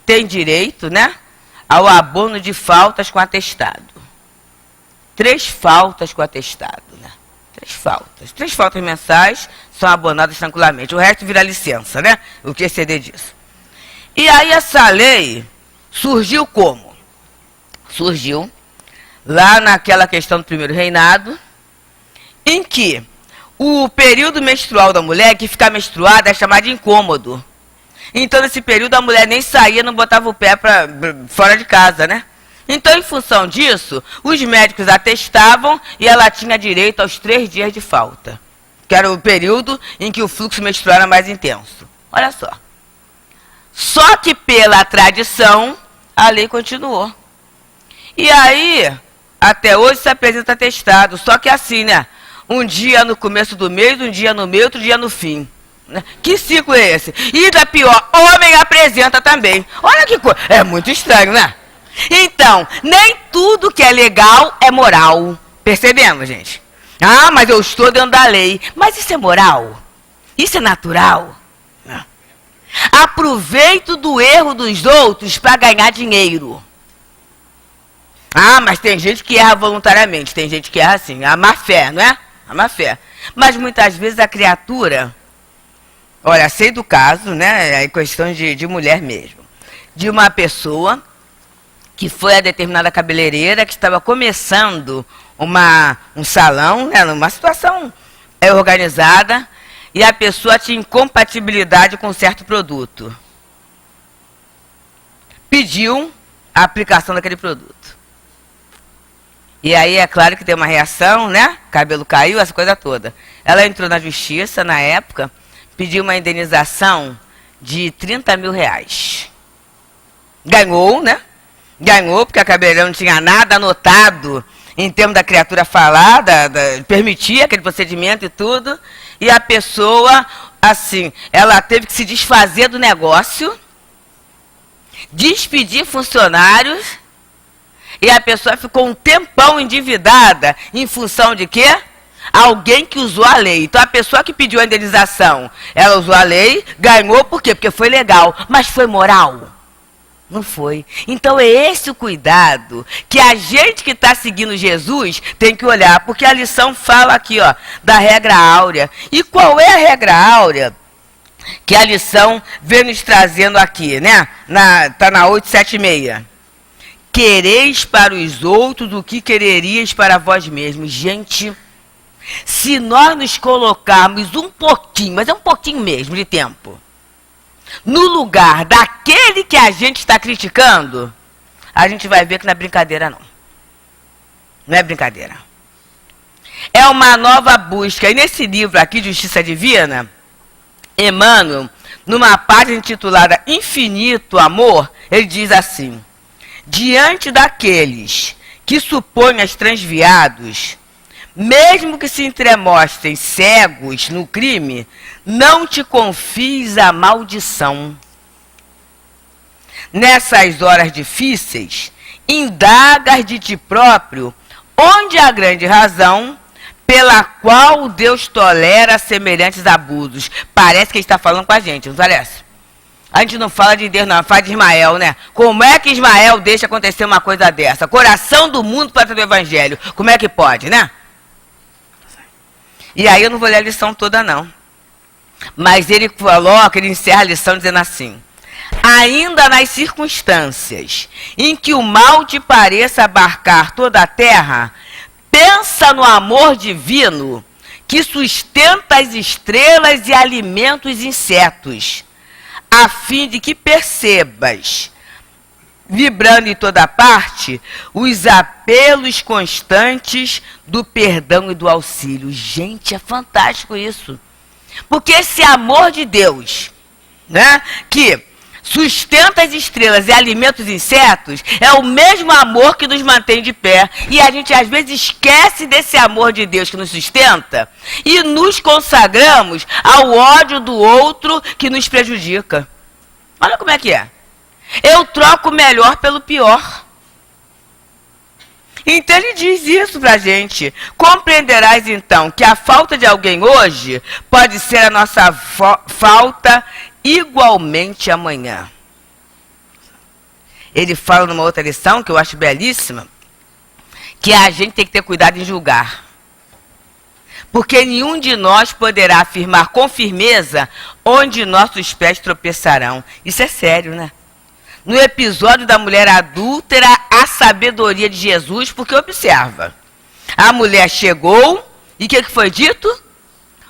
tem direito, né, ao abono de faltas com atestado. 3 faltas com atestado, né? 3 faltas mensais são abonadas tranquilamente. O resto vira licença, né? O que exceder disso. E aí essa lei surgiu como? Surgiu lá naquela questão do primeiro reinado, em que o período menstrual da mulher, que ficar menstruada, é chamado de incômodo. Então, nesse período, a mulher nem saía, não botava o pé fora de casa, né? Então, em função disso, os médicos atestavam e ela tinha direito aos 3 dias de falta, que era o período em que o fluxo menstrual era mais intenso. Olha só. Só que pela tradição, a lei continuou. E aí, até hoje se apresenta atestado, só que assim, né? Um dia no começo do mês, um dia no meio, outro dia no fim. Que ciclo é esse? E da pior, homem apresenta também. Olha que coisa. É muito estranho, né? Então, nem tudo que é legal é moral. Percebemos, gente? Mas eu estou dentro da lei. Mas isso é moral? Isso é natural? Não. Aproveito do erro dos outros para ganhar dinheiro. Mas tem gente que erra voluntariamente. Tem gente que erra assim. A má fé, não é? A má fé. Mas muitas vezes a criatura... Olha, sei do caso, né? É questão de mulher mesmo. de uma pessoa que foi a determinada cabeleireira que estava começando um salão, né, numa situação organizada, e a pessoa tinha incompatibilidade com certo produto. Pediu a aplicação daquele produto. E aí é claro que tem uma reação, né? Cabelo caiu, essa coisa toda. Ela entrou na justiça, na época, pediu uma indenização de 30 mil reais. Ganhou, né? Ganhou, porque a cabeleireira não tinha nada anotado em termos da criatura falada, permitia aquele procedimento e tudo. E a pessoa, assim, ela teve que se desfazer do negócio, despedir funcionários, e a pessoa ficou um tempão endividada em função de quê? Alguém que usou a lei. Então a pessoa que pediu a indenização, ela usou a lei, ganhou por quê? Porque foi legal. Mas foi moral? Não foi. Então é esse o cuidado que a gente que está seguindo Jesus tem que olhar. Porque a lição fala aqui, ó, da regra áurea. E qual é a regra áurea que a lição vem nos trazendo aqui, né? Está na 876. Quereis para os outros o que quererias para vós mesmos. Gente, se nós nos colocarmos um pouquinho, mas é um pouquinho mesmo de tempo, no lugar daquele que a gente está criticando, a gente vai ver que não é brincadeira, não. Não é brincadeira. É uma nova busca. E nesse livro aqui, Justiça Divina, Emmanuel, numa página intitulada Infinito Amor, ele diz assim: diante daqueles que suponhas transviados, mesmo que se entremostrem cegos no crime, não te confies a maldição. Nessas horas difíceis, indagas de ti próprio onde a grande razão pela qual Deus tolera semelhantes abusos. Parece que ele está falando com a gente, não parece? A gente não fala de Deus, não, fala de Ismael, né? Como é que Ismael deixa acontecer uma coisa dessa? Coração do mundo para o evangelho. Como é que pode, né? E aí eu não vou ler a lição toda, não. Mas ele coloca, ele encerra a lição dizendo assim: ainda nas circunstâncias em que o mal te pareça abarcar toda a terra, pensa no amor divino que sustenta as estrelas e alimenta os insetos, a fim de que percebas, vibrando em toda parte, os apelos constantes do perdão e do auxílio. Gente, é fantástico isso. Porque esse amor de Deus, né, que sustenta as estrelas e alimenta os insetos, é o mesmo amor que nos mantém de pé. E a gente às vezes esquece desse amor de Deus que nos sustenta e nos consagramos ao ódio do outro que nos prejudica. Olha como é que é. Eu troco o melhor pelo pior. Então ele diz isso pra gente. Compreenderás então que a falta de alguém hoje pode ser a nossa falta igualmente amanhã. Ele fala numa outra lição que eu acho belíssima, que a gente tem que ter cuidado em julgar. Porque nenhum de nós poderá afirmar com firmeza onde nossos pés tropeçarão. Isso é sério, né? No episódio da mulher adúltera, a sabedoria de Jesus, porque observa, a mulher chegou e o que foi dito?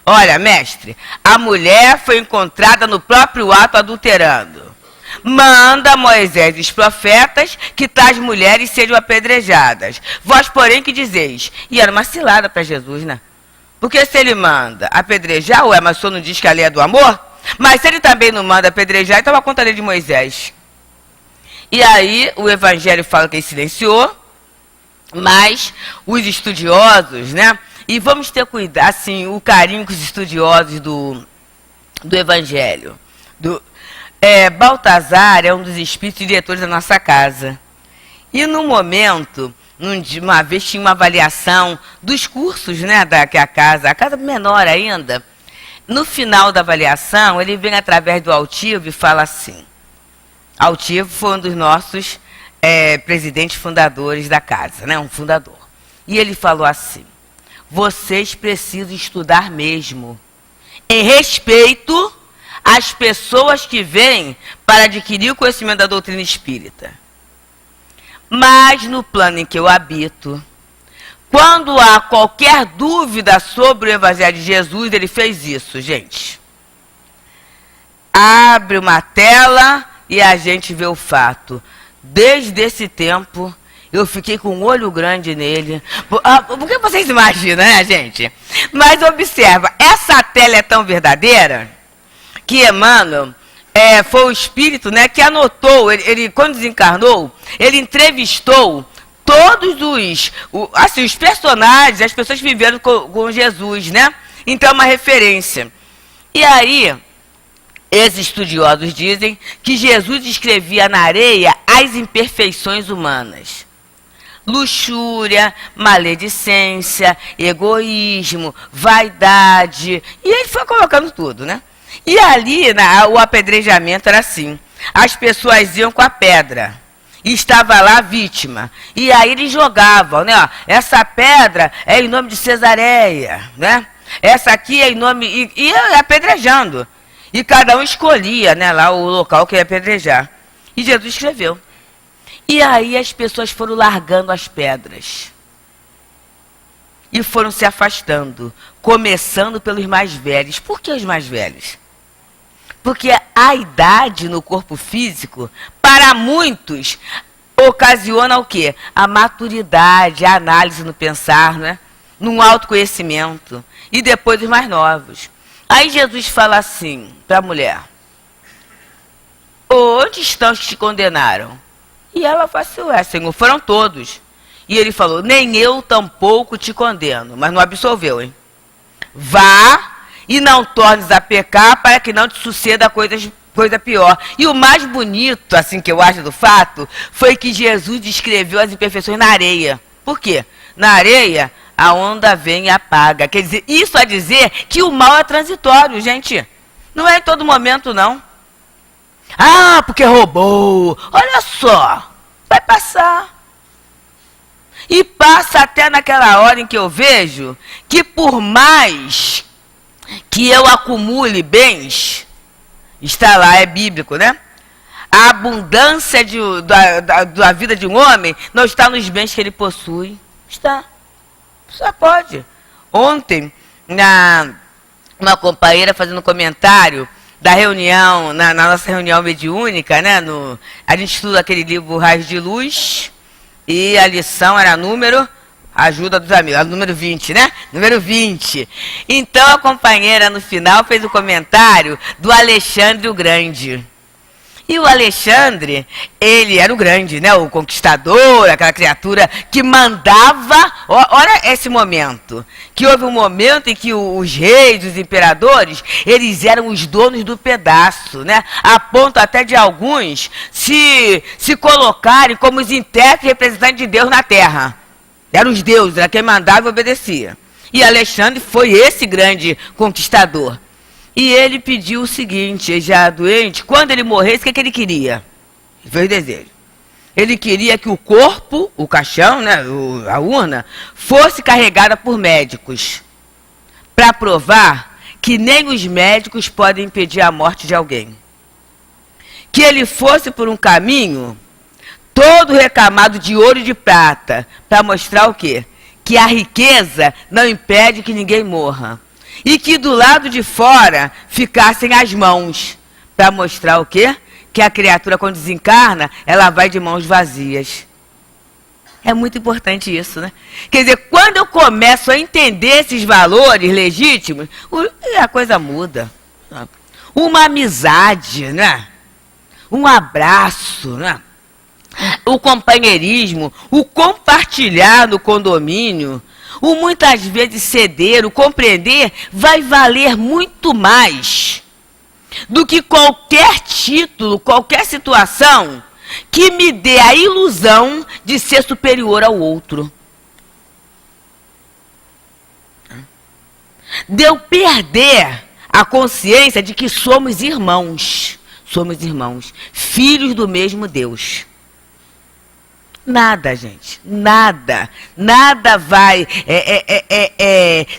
Olha, mestre, a mulher foi encontrada no próprio ato adulterando. Manda Moisés e os profetas que tais mulheres sejam apedrejadas. Vós, porém, que dizeis? E era uma cilada para Jesus, né? Porque se ele manda apedrejar, ué, mas o senhor não diz que a lei é do amor? Mas se ele também não manda apedrejar, então a conta lei de Moisés. E aí o evangelho fala que ele silenciou, mas os estudiosos, né? E vamos ter cuidado, assim, o carinho com os estudiosos do evangelho. Baltazar é um dos espíritos diretores da nossa casa. E no momento, uma vez tinha uma avaliação dos cursos, né, que a casa menor ainda. No final da avaliação, ele vem através do altivo e fala assim. Altivo foi um dos nossos presidentes fundadores da casa, né, um fundador. E ele falou assim: vocês precisam estudar mesmo, em respeito as pessoas que vêm para adquirir o conhecimento da doutrina espírita. Mas no plano em que eu habito, quando há qualquer dúvida sobre o Evangelho de Jesus, ele fez isso, gente. Abre uma tela e a gente vê o fato. Desde esse tempo, eu fiquei com um olho grande nele. Porque vocês imaginam, né, gente? Mas observa, essa tela é tão verdadeira que Emmanuel foi o espírito, né, que anotou, ele quando desencarnou, ele entrevistou todos os personagens, as pessoas que viveram com Jesus, né? Então é uma referência. E aí, esses estudiosos dizem que Jesus escrevia na areia as imperfeições humanas. Luxúria, maledicência, egoísmo, vaidade. E ele foi colocando tudo, né? E ali, o apedrejamento era assim. As pessoas iam com a pedra. E estava lá a vítima. E aí eles jogavam, né? Ó, essa pedra é em nome de Cesareia, né? Essa aqui é em nome... E apedrejando. E cada um escolhia, né, lá o local que ia apedrejar. E Jesus escreveu. E aí as pessoas foram largando as pedras. E foram se afastando. Começando pelos mais velhos. Por que os mais velhos? Porque a idade no corpo físico, para muitos, ocasiona o quê? A maturidade, a análise no pensar, né? Num autoconhecimento. E depois os mais novos. Aí Jesus fala assim para a mulher: onde estão os que te condenaram? E ela fala assim: Senhor, foram todos. E ele falou: nem eu tampouco te condeno. Mas não absolveu, hein? Vá e não tornes a pecar para que não te suceda coisa pior. E o mais bonito, assim que eu acho do fato, foi que Jesus descreveu as imperfeições na areia. Por quê? Na areia, a onda vem e apaga. Quer dizer, isso a dizer que o mal é transitório, gente. Não é em todo momento, não. Ah, porque roubou. Olha só, vai passar. E passa até naquela hora em que eu vejo que por mais que eu acumule bens, está lá, é bíblico, né? A abundância da vida de um homem não está nos bens que ele possui. Está. Só pode. Ontem, uma companheira fazendo comentário da reunião, na nossa reunião mediúnica, né? A gente estuda aquele livro Raios de Luz, e a lição era número... Ajuda dos amigos, número 20, né? Número 20. Então a companheira no final fez o comentário do Alexandre o Grande. E o Alexandre, ele era o grande, né? O conquistador, aquela criatura que mandava. Olha esse momento. Que houve um momento em que os reis, os imperadores, eles eram os donos do pedaço, né? A ponto até de alguns se colocarem como os intérpretes representantes de Deus na terra. Eram os deuses, era quem mandava e obedecia. E Alexandre foi esse grande conquistador. E ele pediu o seguinte, já doente, quando ele morresse, o que ele queria? Ele fez desejo. Ele queria que o corpo, o caixão, né, a urna, fosse carregada por médicos. Para provar que nem os médicos podem impedir a morte de alguém. Que ele fosse por um caminho todo recamado de ouro e de prata, para mostrar o quê? Que a riqueza não impede que ninguém morra. E que do lado de fora ficassem as mãos, para mostrar o quê? Que a criatura, quando desencarna, ela vai de mãos vazias. É muito importante isso, né? Quer dizer, quando eu começo a entender esses valores legítimos, a coisa muda. Uma amizade, né? Um abraço, né? O companheirismo, o compartilhar no condomínio, o muitas vezes ceder, o compreender, vai valer muito mais do que qualquer título, qualquer situação que me dê a ilusão de ser superior ao outro. De eu perder a consciência de que somos irmãos, filhos do mesmo Deus. Nada, gente, nada. Nada vai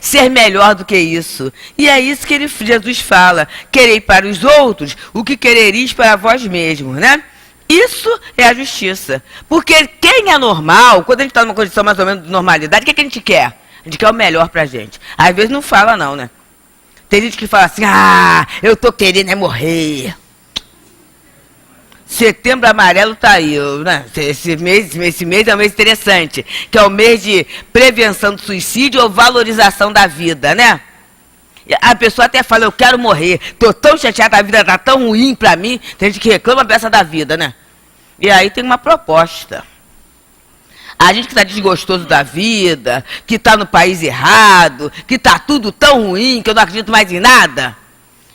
ser melhor do que isso. E é isso que Jesus fala. Querei para os outros o que quereris para vós mesmos, né? Isso é a justiça. Porque quem é normal, quando a gente está numa condição mais ou menos de normalidade, o que a gente quer? A gente quer o melhor pra gente. Às vezes não fala não, né? Tem gente que fala assim, eu tô querendo morrer. Setembro Amarelo tá aí, né? Esse mês é um mês interessante, que é o mês de prevenção do suicídio ou valorização da vida, né? A pessoa até fala, eu quero morrer, tô tão chateada, a vida tá tão ruim pra mim, tem gente que reclama dessa da vida, né? E aí tem uma proposta. A gente que tá desgostoso da vida, que tá no país errado, que tá tudo tão ruim, que eu não acredito mais em nada,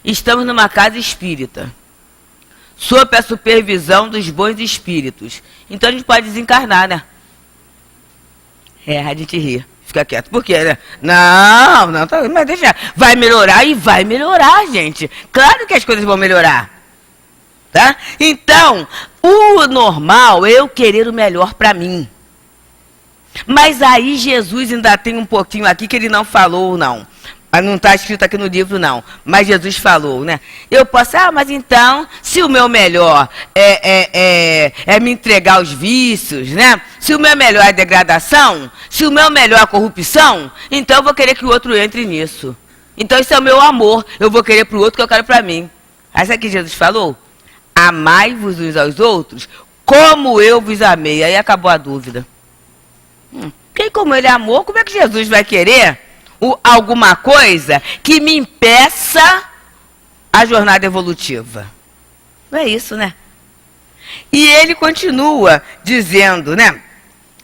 estamos numa casa espírita, sob a supervisão dos bons espíritos. Então a gente pode desencarnar, né? A gente ri, fica quieto. Por quê, né? Não, mas deixa. Vai melhorar e vai melhorar, gente. Claro que as coisas vão melhorar. Tá? Então, o normal é eu querer o melhor para mim. Mas aí Jesus ainda tem um pouquinho aqui que ele não falou, não. Mas não está escrito aqui no livro, não. Mas Jesus falou, né? Eu posso, mas então, se o meu melhor é me entregar aos vícios, né? Se o meu melhor é degradação, se o meu melhor é corrupção, então eu vou querer que o outro entre nisso. Então isso é o meu amor. Eu vou querer para o outro o que eu quero para mim. Aí sabe o que Jesus falou? Amai-vos uns aos outros como eu vos amei. Aí acabou a dúvida. Quem como ele amou, como é que Jesus vai querer alguma coisa que me impeça a jornada evolutiva? Não é isso, né? E ele continua dizendo, né,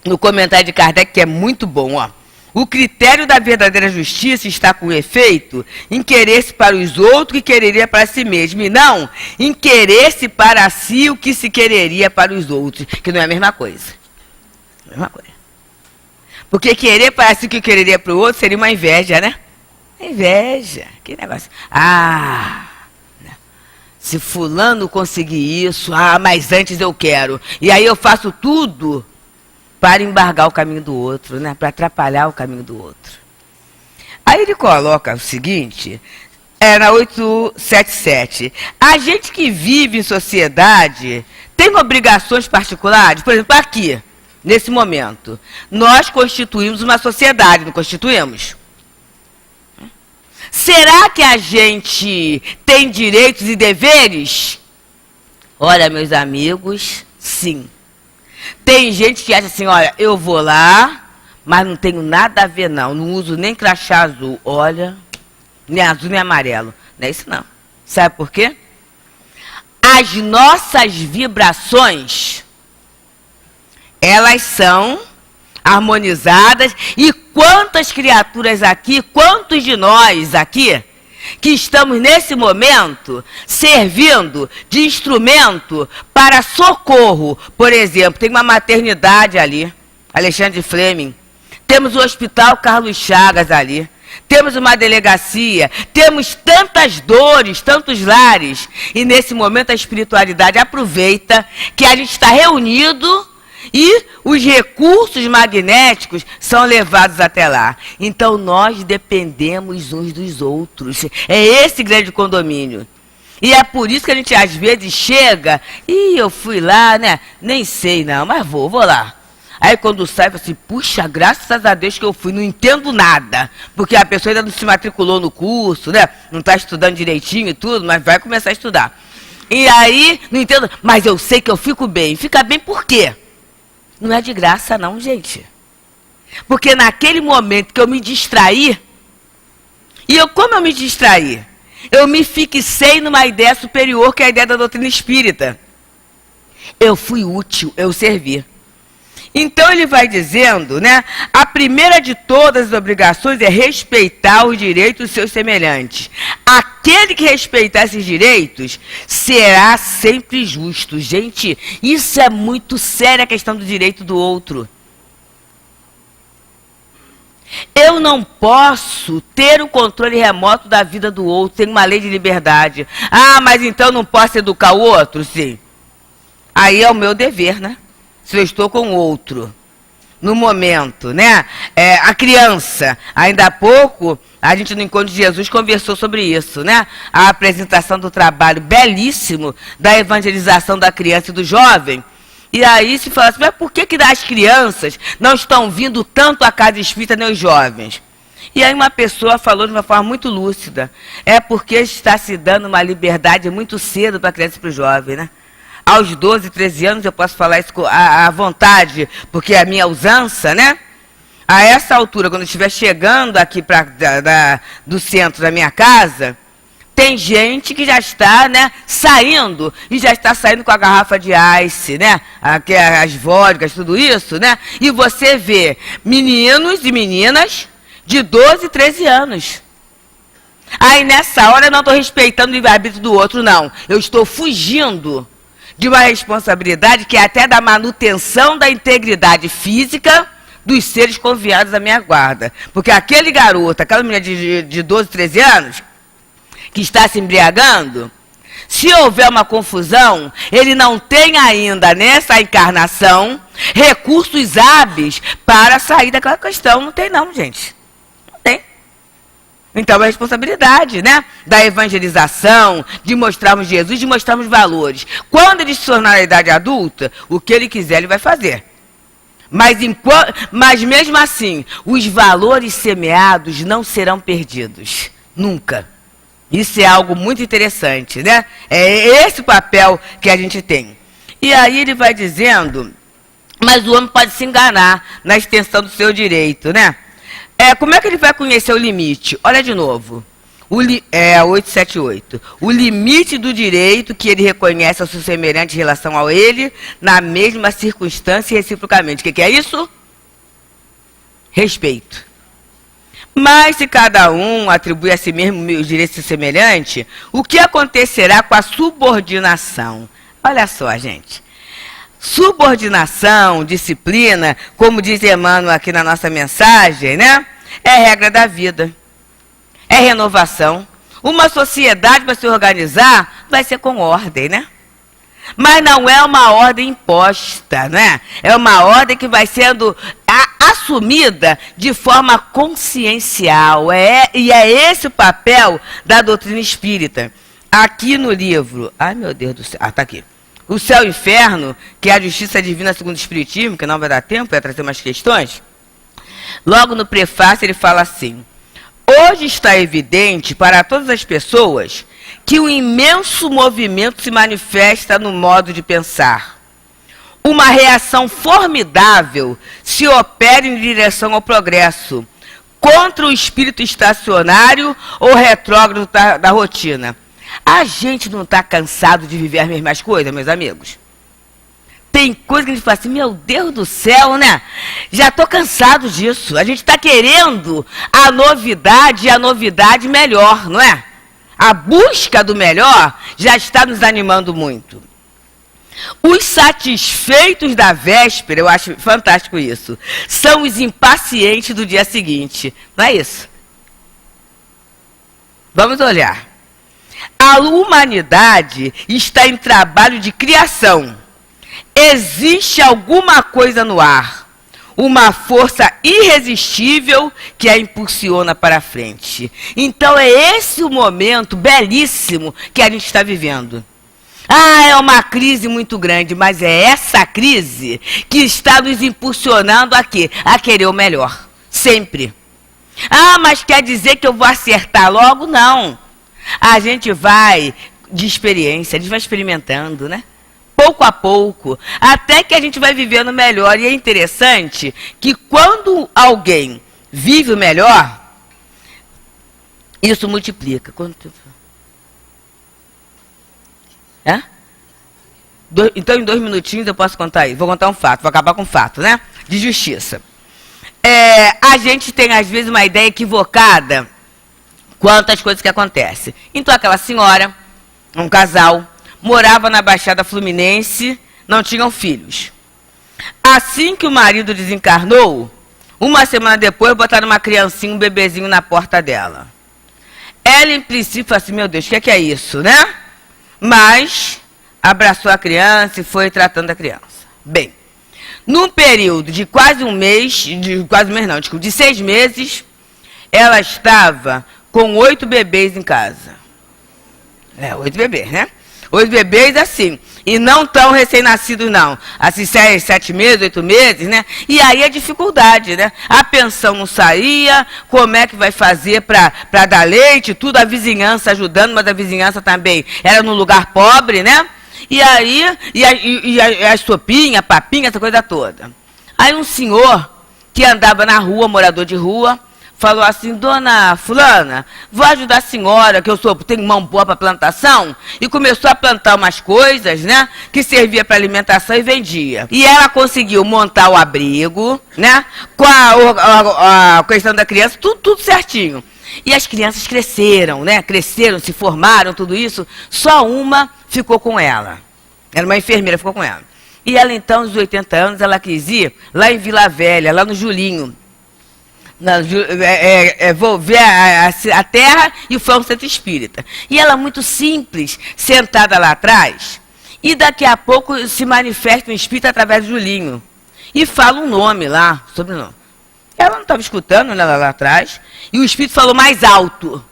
no comentário de Kardec, que é muito bom, ó. O critério da verdadeira justiça está com efeito em querer-se para os outros que quereria para si mesmo, e não em querer-se para si o que se quereria para os outros, que não é a mesma coisa. Não é a mesma coisa. Porque querer para si o que quereria para o outro seria uma inveja, né? Inveja, que negócio. Se fulano conseguir isso, mas antes eu quero. E aí eu faço tudo para embargar o caminho do outro, né? Para atrapalhar o caminho do outro. Aí ele coloca o seguinte, na 877. A gente que vive em sociedade tem obrigações particulares, por exemplo, aqui. Nesse momento, nós constituímos uma sociedade, não constituímos? Será que a gente tem direitos e deveres? Olha, meus amigos, sim. Tem gente que acha assim, olha, eu vou lá, mas não tenho nada a ver não, não uso nem crachá azul, olha, nem azul nem amarelo. Não é isso não. Sabe por quê? As nossas vibrações, elas são harmonizadas, e quantas criaturas aqui, quantos de nós aqui, que estamos nesse momento servindo de instrumento para socorro. Por exemplo, tem uma maternidade ali, Alexandre Fleming, temos o Hospital Carlos Chagas ali, temos uma delegacia, temos tantas dores, tantos lares, e nesse momento a espiritualidade aproveita que a gente está reunido e os recursos magnéticos são levados até lá. Então nós dependemos uns dos outros. É esse grande condomínio. E é por isso que a gente às vezes chega, eu fui lá, né? Nem sei não, mas vou lá. Aí quando sai, fala assim, puxa, graças a Deus que eu fui, não entendo nada. Porque a pessoa ainda não se matriculou no curso, né? Não está estudando direitinho e tudo, mas vai começar a estudar. E aí, não entendo, mas eu sei que eu fico bem. Fica bem por quê? Não é de graça não, gente. Porque naquele momento que eu me distraí, como eu me distraí? Eu me fixei numa ideia superior, que é a ideia da doutrina espírita. Eu fui útil, eu servi. Então ele vai dizendo, né? A primeira de todas as obrigações é respeitar os direitos dos seus semelhantes. Aquele que respeitar esses direitos será sempre justo. Gente, isso é muito sério, a questão do direito do outro. Eu não posso ter o controle remoto da vida do outro, tem uma lei de liberdade. Mas então não posso educar o outro? Sim. Aí é o meu dever, né? se eu estou com outro, no momento, né? A criança, ainda há pouco, a gente no Encontro de Jesus conversou sobre isso, né? A apresentação do trabalho belíssimo da evangelização da criança e do jovem. E aí se fala assim, mas por que as crianças não estão vindo tanto à casa espírita nem os jovens? E aí uma pessoa falou de uma forma muito lúcida, é porque está se dando uma liberdade muito cedo para a criança e para o jovem, né? Aos 12, 13 anos eu posso falar isso à vontade, porque é a minha usança, né? A essa altura, quando eu estiver chegando aqui do centro da minha casa, tem gente que já está, né, saindo, e já está saindo com a garrafa de ice, né? As vodkas, tudo isso, né? E você vê meninos e meninas de 12, 13 anos. Aí nessa hora eu não estou respeitando o livre-arbítrio do outro, não. Eu estou fugindo de uma responsabilidade que é até da manutenção da integridade física dos seres conviados à minha guarda. Porque aquele garoto, aquela menina de 12, 13 anos, que está se embriagando, se houver uma confusão, ele não tem ainda, nessa encarnação, recursos hábeis para sair daquela questão. Não tem não, gente. Não tem. Então é a responsabilidade, né? Da evangelização, de mostrarmos Jesus, de mostrarmos valores. Quando ele se tornar na idade adulta, o que ele quiser ele vai fazer. Mas mesmo assim, os valores semeados não serão perdidos. Nunca. Isso é algo muito interessante, né? É esse o papel que a gente tem. E aí ele vai dizendo, mas o homem pode se enganar na extensão do seu direito, né? Como é que ele vai conhecer o limite? Olha de novo. 878. O limite do direito que ele reconhece ao seu semelhante em relação a ele, na mesma circunstância e reciprocamente. O que é isso? Respeito. Mas se cada um atribui a si mesmo os direitos semelhantes, o que acontecerá com a subordinação? Olha só, gente. Subordinação, disciplina, como diz Emmanuel aqui na nossa mensagem, né? É regra da vida. É renovação. Uma sociedade para se organizar vai ser com ordem, né? Mas não é uma ordem imposta, né? É uma ordem que vai sendo assumida de forma consciencial. E é esse o papel da doutrina espírita. Aqui no livro... Ai, meu Deus do céu. Tá aqui. O Céu e o Inferno, que é a justiça divina segundo o Espiritismo, que não vai dar tempo, vai trazer umas questões. Logo no prefácio ele fala assim: hoje está evidente para todas as pessoas que um imenso movimento se manifesta no modo de pensar. Uma reação formidável se opera em direção ao progresso, contra o espírito estacionário ou retrógrado da rotina. A gente não está cansado de viver as mesmas coisas, meus amigos? Tem coisa que a gente fala assim, meu Deus do céu, né? Já estou cansado disso. A gente está querendo a novidade e a novidade melhor, não é? A busca do melhor já está nos animando muito. Os satisfeitos da véspera, eu acho fantástico isso, são os impacientes do dia seguinte. Não é isso? Vamos olhar. A humanidade está em trabalho de criação. Existe alguma coisa no ar, uma força irresistível que a impulsiona para frente. Então é esse o momento belíssimo que a gente está vivendo. É uma crise muito grande, mas é essa crise que está nos impulsionando a quê? A querer o melhor, sempre. Mas quer dizer que eu vou acertar logo? Não. A gente vai de experiência, a gente vai experimentando, né? Pouco a pouco, até que a gente vai vivendo melhor. E é interessante que quando alguém vive o melhor, isso multiplica. Então, em 2 minutinhos eu posso contar aí. Vou contar um fato, vou acabar com um fato, né? De justiça. A gente tem, às vezes, uma ideia equivocada quanto às coisas que acontecem. Então, aquela senhora, um casal, morava na Baixada Fluminense, não tinham filhos. Assim que o marido desencarnou, uma semana depois, botaram uma criancinha, um bebezinho na porta dela. Ela, em princípio, falou assim, meu Deus, o que é isso, né? Mas abraçou a criança e foi tratando a criança. Bem, num período de quase um mês, de 6 meses, ela estava com 8 bebês em casa. 8 bebês, né? 8 bebês assim, e não tão recém-nascidos não, assim 7 meses, 8 meses, né? E aí a dificuldade, né? A pensão não saía, como é que vai fazer para dar leite, tudo, a vizinhança ajudando, mas a vizinhança também era num lugar pobre, né? E aí, a sopinha, a papinha, essa coisa toda. Aí um senhor que andava na rua, morador de rua, falou assim: dona fulana, vou ajudar a senhora, que eu tenho mão boa para plantação, e começou a plantar umas coisas, né, que servia para alimentação e vendia. E ela conseguiu montar o abrigo, né, com a questão da criança, tudo certinho. E as crianças cresceram, né, se formaram, tudo isso, só uma ficou com ela. Era uma enfermeira, ficou com ela. E ela então, aos 80 anos, ela quis ir lá em Vila Velha, lá no Julinho, vou ver a terra, e foi um centro espírita. E ela muito simples, sentada lá atrás, e daqui a pouco se manifesta um espírito através do Julinho, e fala um nome lá, sobrenome. Ela não estava escutando, né, lá atrás, e o espírito falou mais alto.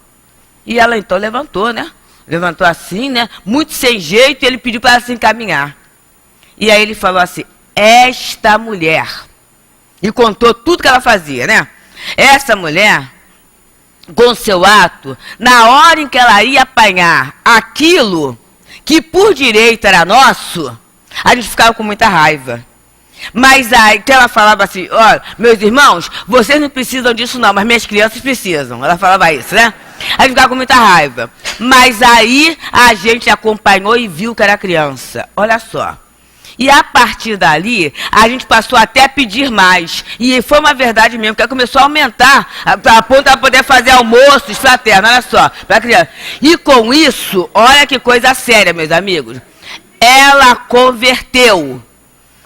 E ela então levantou, né? Levantou assim, né? Muito sem jeito, e ele pediu para ela se encaminhar. E aí ele falou assim: esta mulher. E contou tudo que ela fazia, né? Essa mulher, com seu ato, na hora em que ela ia apanhar aquilo que por direito era nosso, a gente ficava com muita raiva. Mas aí que ela falava assim: olha, meus irmãos, vocês não precisam disso não, mas minhas crianças precisam. Ela falava isso, né? A gente ficava com muita raiva. Mas aí a gente acompanhou e viu que era criança. Olha só. E a partir dali, a gente passou até a pedir mais. E foi uma verdade mesmo, que começou a aumentar, a ponto de poder fazer almoços fraternos, olha só, para criança. E com isso, olha que coisa séria, meus amigos. Ela converteu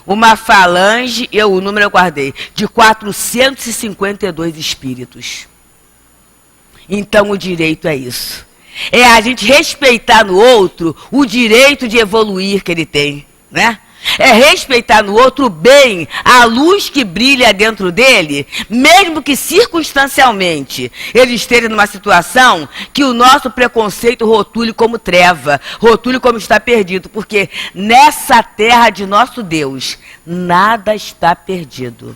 uma falange, o número eu guardei, de 452 espíritos. Então o direito é isso. É a gente respeitar no outro o direito de evoluir que ele tem, né? É respeitar no outro bem, a luz que brilha dentro dele, mesmo que circunstancialmente ele esteja numa situação que o nosso preconceito rotule como treva, rotule como está perdido, porque nessa terra de nosso Deus, nada está perdido.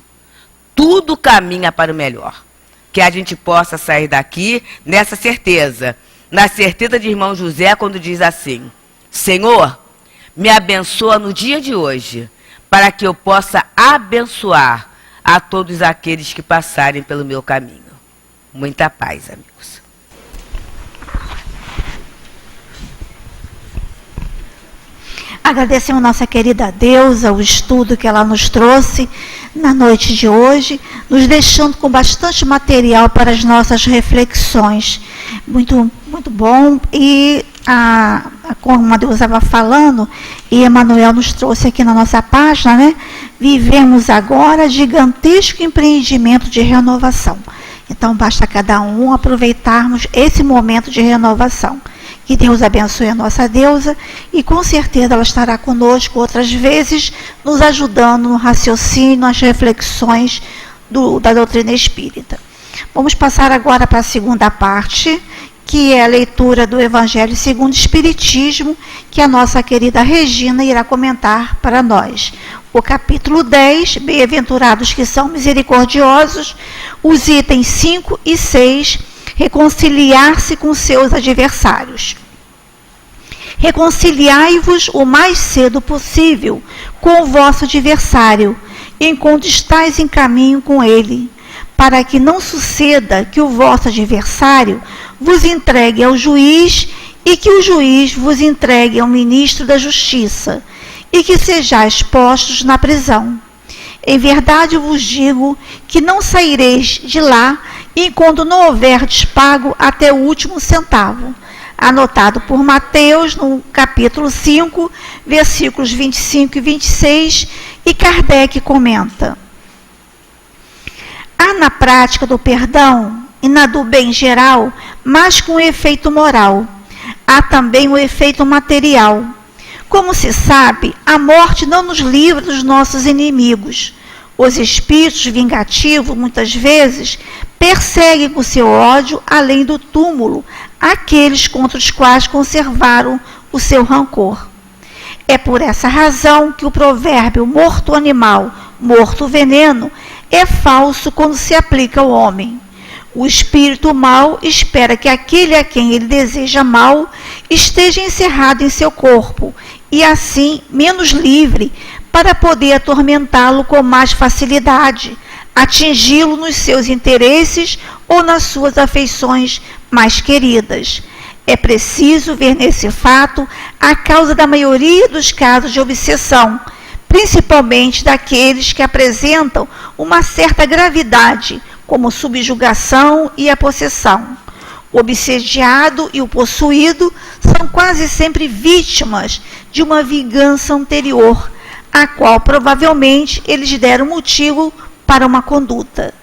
Tudo caminha para o melhor. Que a gente possa sair daqui nessa certeza, na certeza de irmão José, quando diz assim: Senhor, me abençoa no dia de hoje, para que eu possa abençoar a todos aqueles que passarem pelo meu caminho. Muita paz, amigos. Agradecemos nossa querida deusa, o estudo que ela nos trouxe na noite de hoje, nos deixando com bastante material para as nossas reflexões. Muito, muito bom. E como a deusa estava falando, e Emmanuel nos trouxe aqui na nossa página, né? Vivemos agora gigantesco empreendimento de renovação. Então, basta cada um aproveitarmos esse momento de renovação. Que Deus abençoe a nossa deusa e com certeza ela estará conosco outras vezes, nos ajudando no raciocínio, nas reflexões da doutrina espírita. Vamos passar agora para a segunda parte, que é a leitura do Evangelho segundo o Espiritismo, que a nossa querida Regina irá comentar para nós. O capítulo 10, Bem-aventurados que são misericordiosos, os itens 5 e 6, reconciliar-se com seus adversários. Reconciliai-vos o mais cedo possível com o vosso adversário, enquanto estáis em caminho com ele, para que não suceda que o vosso adversário vos entregue ao juiz e que o juiz vos entregue ao ministro da Justiça e que sejais postos na prisão. Em verdade eu vos digo que não saireis de lá enquanto não houverdes pago até o último centavo. Anotado por Mateus no capítulo 5, versículos 25 e 26, e Kardec comenta: há na prática do perdão e na do bem geral, mas com efeito moral. Há também o efeito material. Como se sabe, a morte não nos livra dos nossos inimigos. Os espíritos vingativos, muitas vezes, perseguem com seu ódio, além do túmulo, aqueles contra os quais conservaram o seu rancor. É por essa razão que o provérbio morto animal, morto veneno, é falso quando se aplica ao homem. O espírito mau espera que aquele a quem ele deseja mal esteja encerrado em seu corpo, e assim menos livre, para poder atormentá-lo com mais facilidade, atingi-lo nos seus interesses ou nas suas afeições mais queridas. É preciso ver nesse fato a causa da maioria dos casos de obsessão, principalmente daqueles que apresentam uma certa gravidade, como subjugação e a possessão. O obsediado e o possuído são quase sempre vítimas de uma vingança anterior, a qual provavelmente eles deram motivo para uma conduta.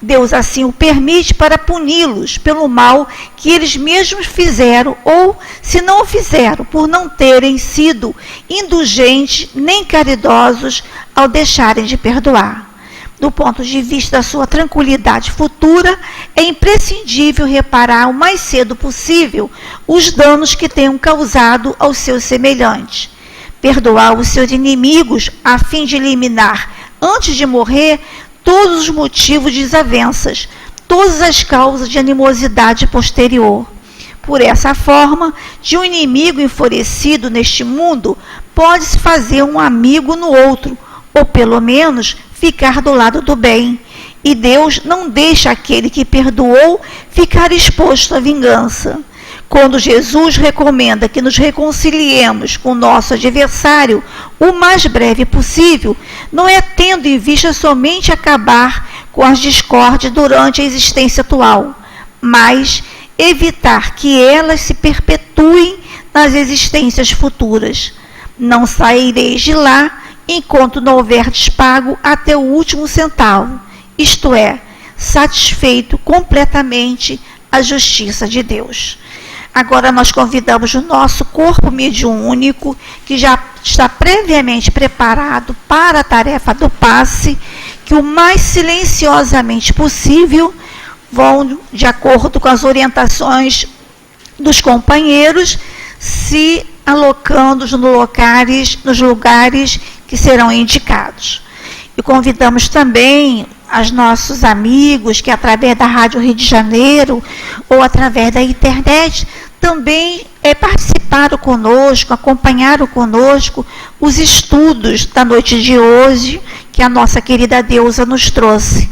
Deus assim o permite para puni-los pelo mal que eles mesmos fizeram ou, se não o fizeram, por não terem sido indulgentes nem caridosos ao deixarem de perdoar. Do ponto de vista da sua tranquilidade futura, é imprescindível reparar o mais cedo possível os danos que tenham causado aos seus semelhantes. Perdoar os seus inimigos a fim de eliminar, antes de morrer, todos os motivos de desavenças, todas as causas de animosidade posterior. Por essa forma, de um inimigo enfurecido neste mundo, pode-se fazer um amigo no outro, ou pelo menos ficar do lado do bem. E Deus não deixa aquele que perdoou ficar exposto à vingança. Quando Jesus recomenda que nos reconciliemos com o nosso adversário o mais breve possível, não é tendo em vista somente acabar com as discórdias durante a existência atual, mas evitar que elas se perpetuem nas existências futuras. Não saireis de lá enquanto não houver despago até o último centavo, isto é, satisfeito completamente a justiça de Deus. Agora nós convidamos o nosso corpo mediúnico, que já está previamente preparado para a tarefa do passe, que o mais silenciosamente possível vão, de acordo com as orientações dos companheiros, se alocando nos lugares que serão indicados. E convidamos também aos nossos amigos que, através da Rádio Rio de Janeiro ou através da internet, também participaram conosco, acompanharam conosco os estudos da noite de hoje que a nossa querida deusa nos trouxe.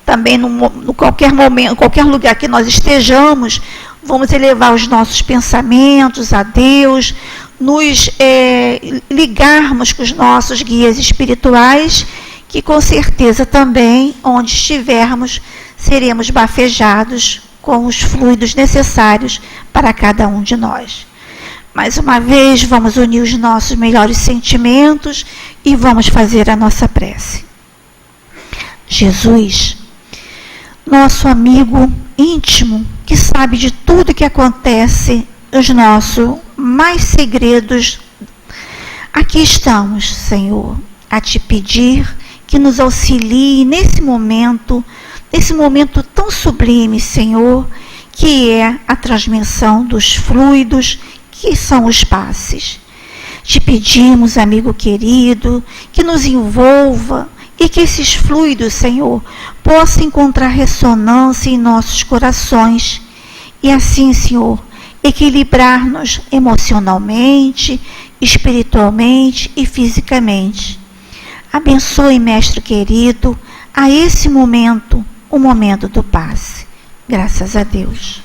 Também, no qualquer momento, qualquer lugar que nós estejamos, vamos elevar os nossos pensamentos a Deus, nos ligarmos com os nossos guias espirituais, que com certeza também, onde estivermos, seremos bafejados com os fluidos necessários para cada um de nós. Mais uma vez, vamos unir os nossos melhores sentimentos e vamos fazer a nossa prece. Jesus, nosso amigo íntimo, que sabe de tudo que acontece nos nossos mais segredos, aqui estamos, Senhor, a te pedir que nos auxilie nesse momento tão sublime, Senhor, que é a transmissão dos fluidos, que são os passes. Te pedimos, amigo querido, que nos envolva e que esses fluidos, Senhor, possam encontrar ressonância em nossos corações e assim, Senhor, equilibrar-nos emocionalmente, espiritualmente e fisicamente. Abençoe, Mestre querido, a esse momento, o momento do passe. Graças a Deus.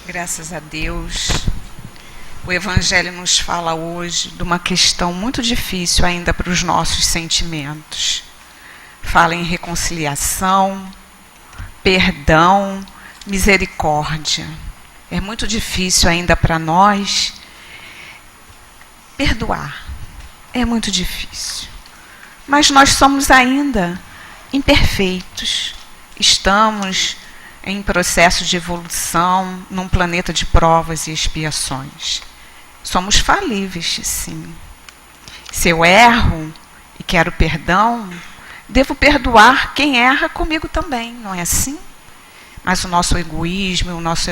Graças a Deus. O Evangelho nos fala hoje de uma questão muito difícil ainda para os nossos sentimentos. Fala em reconciliação, perdão, misericórdia. É muito difícil ainda para nós perdoar. É muito difícil. Mas nós somos ainda imperfeitos. Estamos em processo de evolução num planeta de provas e expiações. Somos falíveis, sim. Se eu erro e quero perdão, devo perdoar quem erra comigo também, não é assim? Mas o nosso egoísmo, o nosso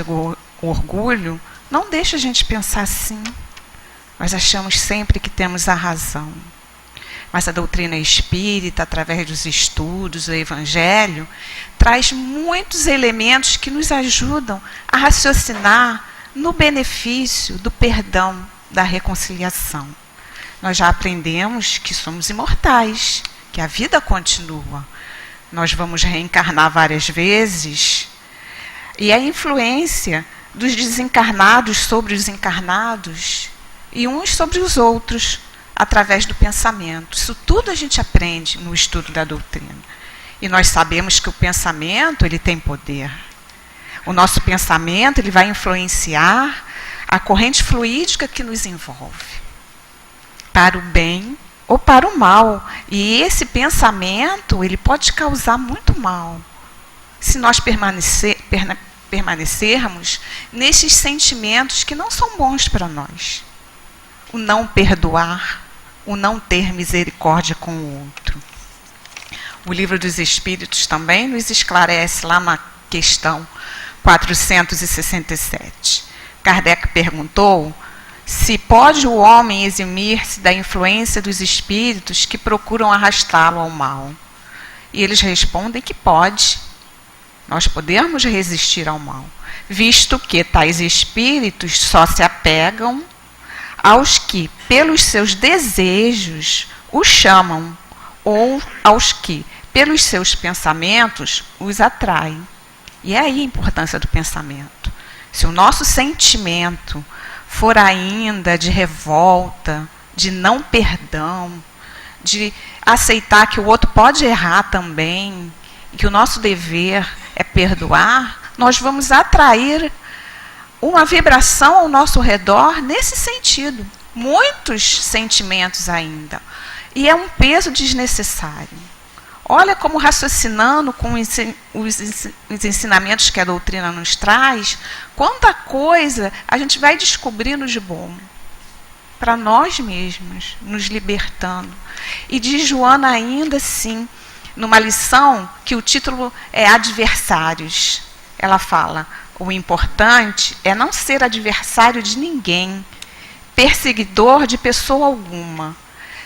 orgulho não deixa a gente pensar assim. Nós achamos sempre que temos a razão. Mas a doutrina espírita, através dos estudos do Evangelho, traz muitos elementos que nos ajudam a raciocinar no benefício do perdão, da reconciliação. Nós já aprendemos que somos imortais, que a vida continua. Nós vamos reencarnar várias vezes. E a influência dos desencarnados sobre os encarnados e uns sobre os outros, através do pensamento. Isso tudo a gente aprende no estudo da doutrina. E nós sabemos que o pensamento, ele tem poder. O nosso pensamento, ele vai influenciar a corrente fluídica que nos envolve, para o bem ou para o mal. E esse pensamento, ele pode causar muito mal, se nós permanecermos nesses sentimentos que não são bons para nós. O não perdoar, o não ter misericórdia com o outro. O Livro dos Espíritos também nos esclarece lá na questão 467. Kardec perguntou se pode o homem eximir-se da influência dos espíritos que procuram arrastá-lo ao mal. E eles respondem que pode. Nós podemos resistir ao mal, visto que tais espíritos só se apegam aos que, pelos seus desejos, os chamam, ou aos que, pelos seus pensamentos, os atraem. E é aí a importância do pensamento. Se o nosso sentimento for ainda de revolta, de não perdão, de aceitar que o outro pode errar também, e que o nosso dever é perdoar, nós vamos atrair uma vibração ao nosso redor nesse sentido. Muitos sentimentos ainda. E é um peso desnecessário. Olha como, raciocinando com os ensinamentos que a doutrina nos traz, quanta coisa a gente vai descobrindo de bom para nós mesmos, nos libertando. E diz Joana ainda assim, numa lição que o título é Adversários. Ela fala: o importante é não ser adversário de ninguém, perseguidor de pessoa alguma,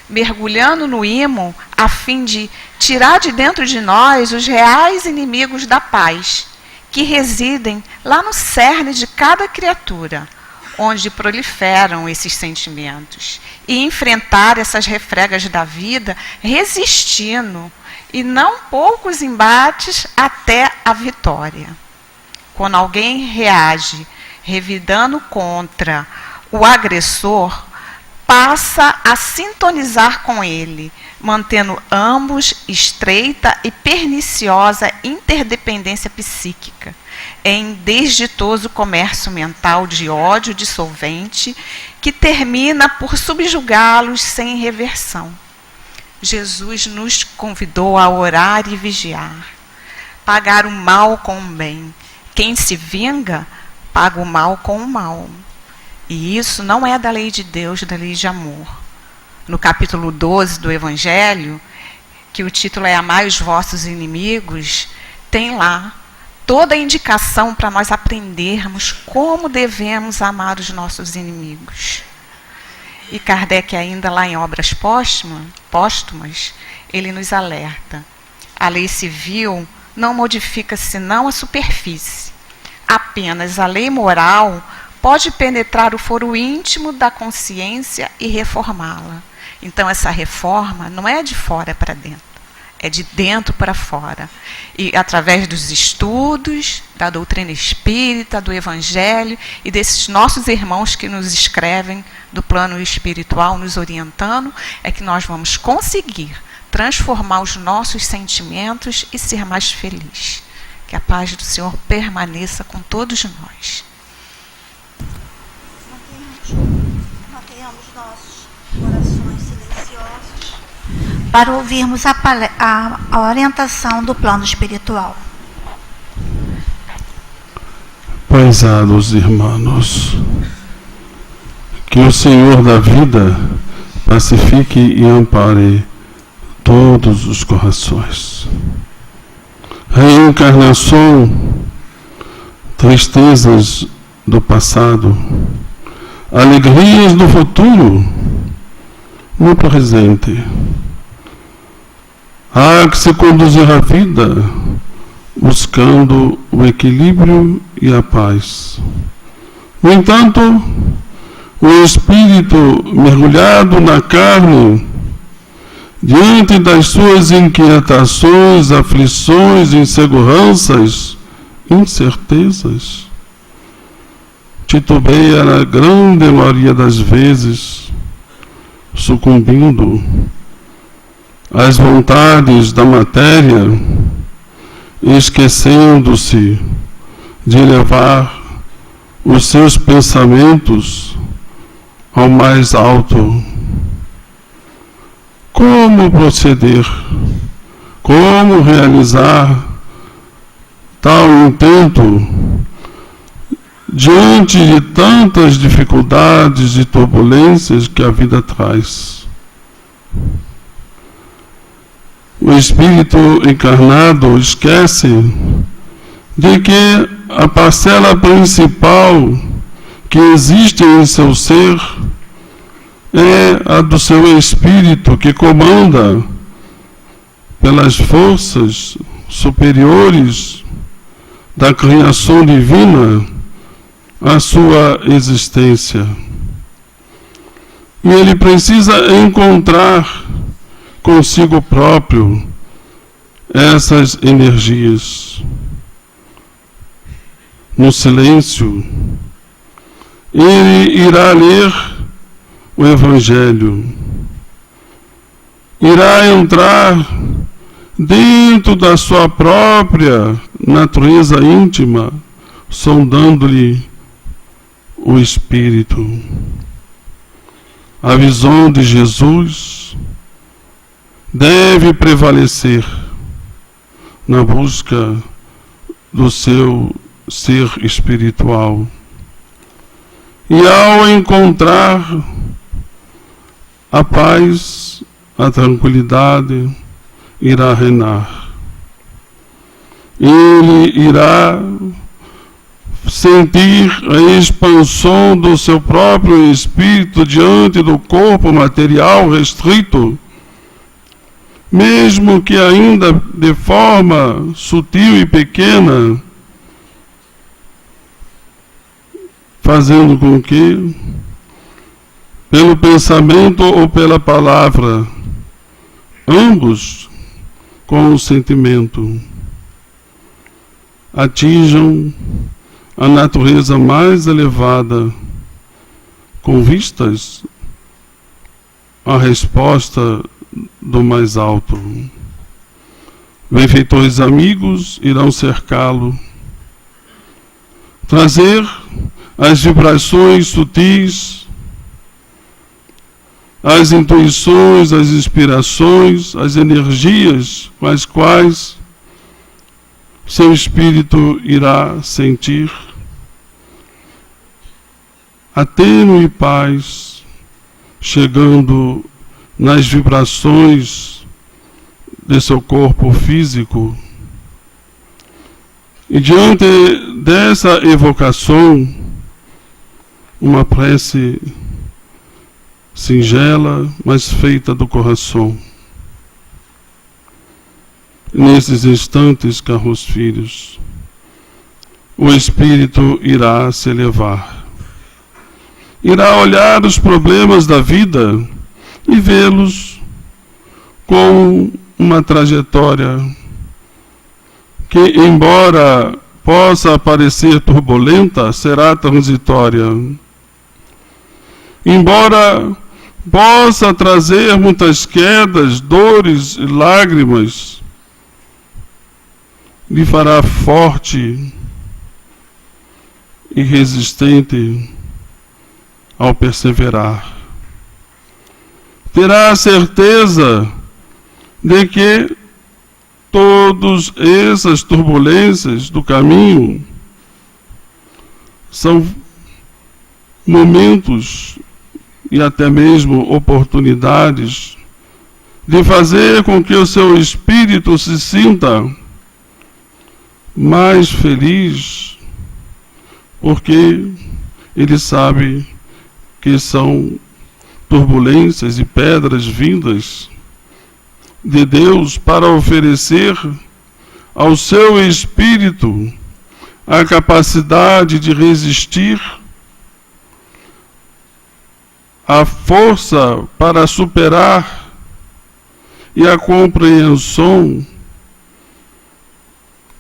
mergulhando no imo a fim de tirar de dentro de nós os reais inimigos da paz, que residem lá no cerne de cada criatura, onde proliferam esses sentimentos, e enfrentar essas refregas da vida resistindo, e não poucos embates até a vitória. Quando alguém reage revidando contra o agressor, passa a sintonizar com ele, mantendo ambos estreita e perniciosa interdependência psíquica, em desditoso comércio mental de ódio dissolvente que termina por subjugá-los sem reversão. Jesus nos convidou a orar e vigiar, pagar o mal com o bem. Quem se vinga, paga o mal com o mal. E isso não é da lei de Deus, da lei de amor. No capítulo 12 do Evangelho, que o título é Amai os vossos inimigos, tem lá toda a indicação para nós aprendermos como devemos amar os nossos inimigos. E Kardec, ainda lá em Obras Póstumas, ele nos alerta: a lei civil não modifica senão a superfície. Apenas a lei moral pode penetrar o foro íntimo da consciência e reformá-la. Então, essa reforma não é de fora para dentro, é de dentro para fora. E através dos estudos, da doutrina espírita, do Evangelho e desses nossos irmãos que nos escrevem do plano espiritual, nos orientando, é que nós vamos conseguir transformar os nossos sentimentos e ser mais felizes. Que a paz do Senhor permaneça com todos nós. Mantenhamos nossos corações silenciosos para ouvirmos a orientação do plano espiritual. Prezados irmãos, Que o Senhor da vida pacifique e ampare todos os corações. Reencarnação, tristezas do passado, alegrias do futuro, no presente. Há que se conduzir a vida buscando o equilíbrio e a paz. No entanto, o espírito mergulhado na carne, diante das suas inquietações, aflições, inseguranças, incertezas, titubeia na grande maioria das vezes, sucumbindo às vontades da matéria, esquecendo-se de levar os seus pensamentos ao mais alto. Como proceder? Como realizar tal intento diante de tantas dificuldades e turbulências que a vida traz? O espírito encarnado esquece de que a parcela principal que existe em seu ser é a do seu espírito, que comanda pelas forças superiores da criação divina a sua existência. E ele precisa encontrar consigo próprio essas energias. No silêncio, ele irá ler o Evangelho, irá entrar dentro da sua própria natureza íntima, sondando-lhe o Espírito. A visão de Jesus deve prevalecer na busca do seu ser espiritual. E ao encontrar a paz, a tranquilidade irá reinar. Ele irá sentir a expansão do seu próprio espírito diante do corpo material restrito, mesmo que ainda de forma sutil e pequena, fazendo com que, pelo pensamento ou pela palavra, ambos com o sentimento, atinjam a natureza mais elevada, com vistas à resposta do mais alto. Benfeitores amigos irão cercá-lo, trazer as vibrações sutis, as intuições, as inspirações, as energias com as quais seu espírito irá sentir a tênue paz, chegando nas vibrações de seu corpo físico. E diante dessa evocação, uma prece singela, mas feita do coração. Nesses instantes, caros filhos, o Espírito irá se elevar. Irá olhar os problemas da vida e vê-los com uma trajetória que, embora possa parecer turbulenta, será transitória. Embora possa trazer muitas quedas, dores e lágrimas, lhe fará forte e resistente ao perseverar. Terá a certeza de que todas essas turbulências do caminho são momentos e até mesmo oportunidades de fazer com que o seu espírito se sinta mais feliz, porque ele sabe que são turbulências e pedras vindas de Deus para oferecer ao seu espírito a capacidade de resistir, a força para superar e a compreensão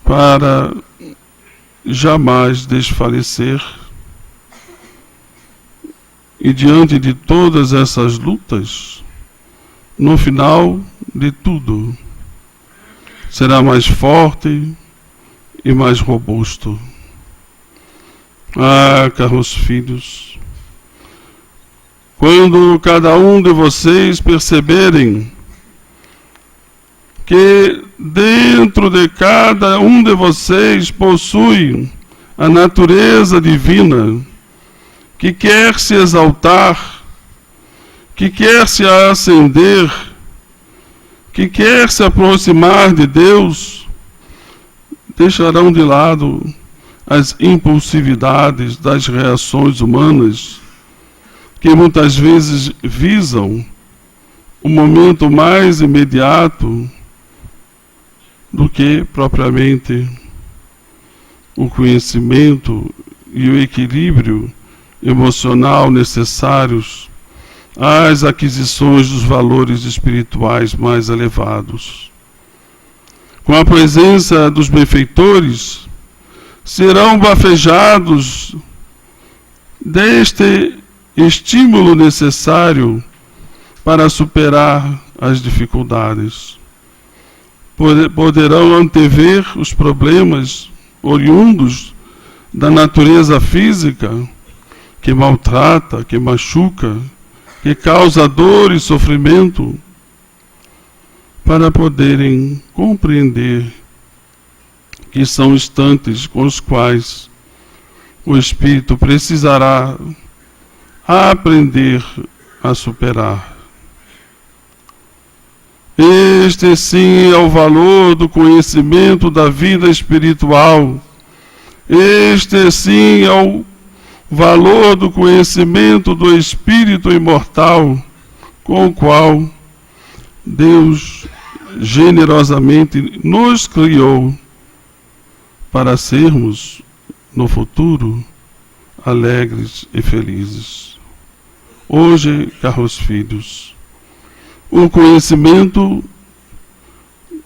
para jamais desfalecer. E diante de todas essas lutas, no final de tudo, será mais forte e mais robusto. Ah, caros filhos, quando cada um de vocês perceberem que dentro de cada um de vocês possui a natureza divina, que quer se exaltar, que quer se ascender, que quer se aproximar de Deus, deixarão de lado as impulsividades das reações humanas, que muitas vezes visam o momento mais imediato do que propriamente o conhecimento e o equilíbrio emocional necessários às aquisições dos valores espirituais mais elevados. Com a presença dos benfeitores, serão bafejados deste estímulo necessário para superar as dificuldades. Poderão antever os problemas oriundos da natureza física, que maltrata, que machuca, que causa dor e sofrimento, para poderem compreender que são instantes com os quais o espírito precisará aprender a superar. Este sim é o valor do conhecimento da vida espiritual. Este sim é o valor do conhecimento do Espírito imortal, com o qual Deus generosamente nos criou para sermos, no futuro, alegres e felizes. Hoje, caros filhos, o conhecimento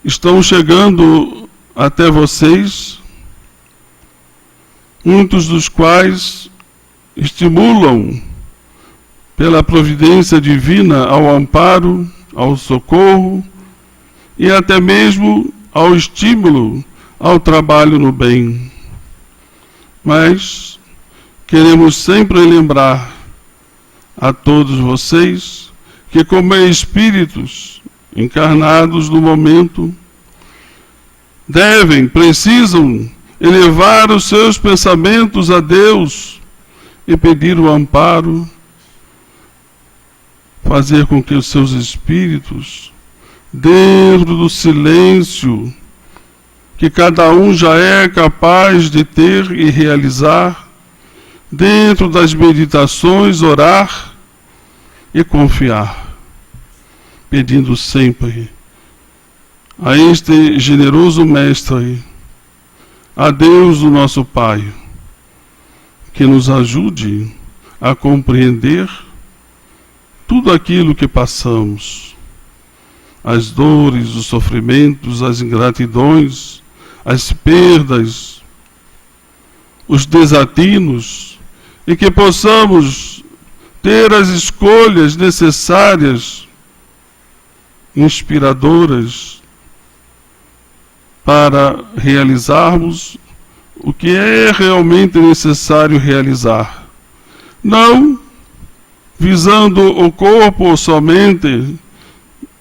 estão chegando até vocês, muitos dos quais estimulam pela providência divina ao amparo, ao socorro e até mesmo ao estímulo ao trabalho no bem. Mas queremos sempre lembrar a todos vocês que, como espíritos encarnados no momento, precisam elevar os seus pensamentos a Deus e pedir o amparo, fazer com que os seus espíritos, dentro do silêncio que cada um já é capaz de ter e realizar, dentro das meditações, orar e confiar, pedindo sempre a este generoso Mestre, a Deus, o nosso Pai, que nos ajude a compreender tudo aquilo que passamos, as dores, os sofrimentos, as ingratidões, as perdas, os desatinos, e que possamos ter as escolhas necessárias, inspiradoras, para realizarmos o que é realmente necessário realizar. Não visando o corpo somente,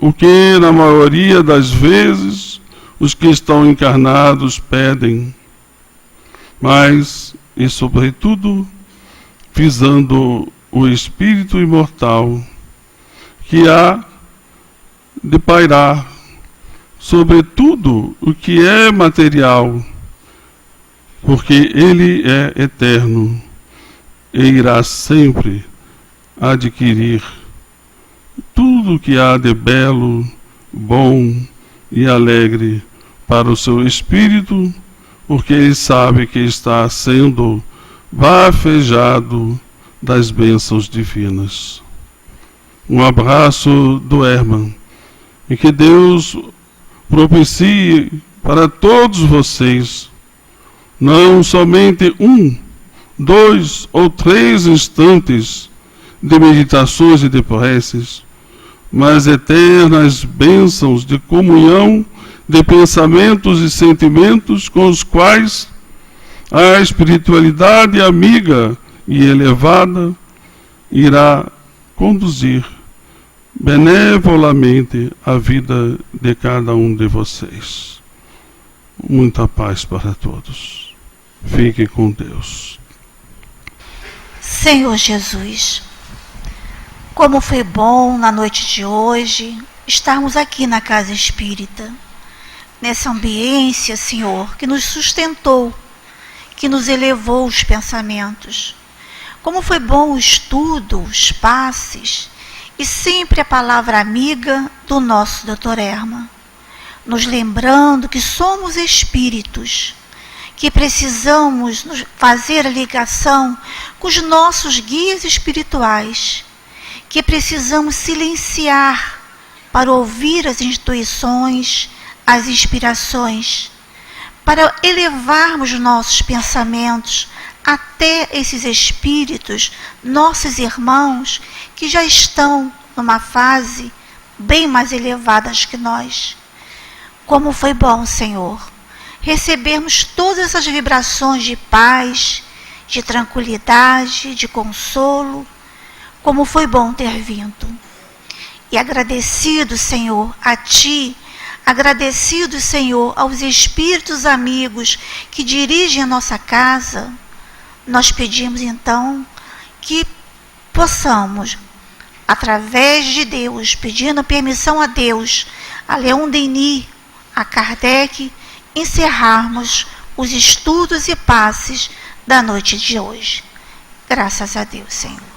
o que na maioria das vezes os que estão encarnados pedem, mas, e sobretudo, visando o espírito imortal que há de pairar sobre tudo o que é material, porque ele é eterno e irá sempre adquirir tudo o que há de belo, bom e alegre para o seu espírito, porque ele sabe que está sendo bafejado das bênçãos divinas. Um abraço do Herman, e que Deus propicie para todos vocês não somente 1, 2 ou 3 instantes de meditações e de preces, mas eternas bênçãos de comunhão de pensamentos e sentimentos com os quais a espiritualidade amiga e elevada irá conduzir benevolamente a vida de cada um de vocês. Muita paz para todos. Fiquem com Deus. Senhor Jesus, como foi bom na noite de hoje estarmos aqui na Casa Espírita, nessa ambiência, Senhor, que nos sustentou, que nos elevou os pensamentos. Como foi bom o estudo, os passes e sempre a palavra amiga do nosso Dr. Herman, nos lembrando que somos espíritos, que precisamos fazer a ligação com os nossos guias espirituais, que precisamos silenciar para ouvir as intuições, as inspirações, para elevarmos nossos pensamentos até esses espíritos, nossos irmãos, que já estão numa fase bem mais elevada que nós. Como foi bom, Senhor, recebermos todas essas vibrações de paz, de tranquilidade, de consolo. Como foi bom ter vindo. E agradecido, Senhor, a Ti, agradecido, Senhor, aos espíritos amigos que dirigem a nossa casa, nós pedimos então que possamos, através de Deus, pedindo permissão a Deus, a Leon Denis, a Kardec, encerrarmos os estudos e passes da noite de hoje. Graças a Deus, Senhor.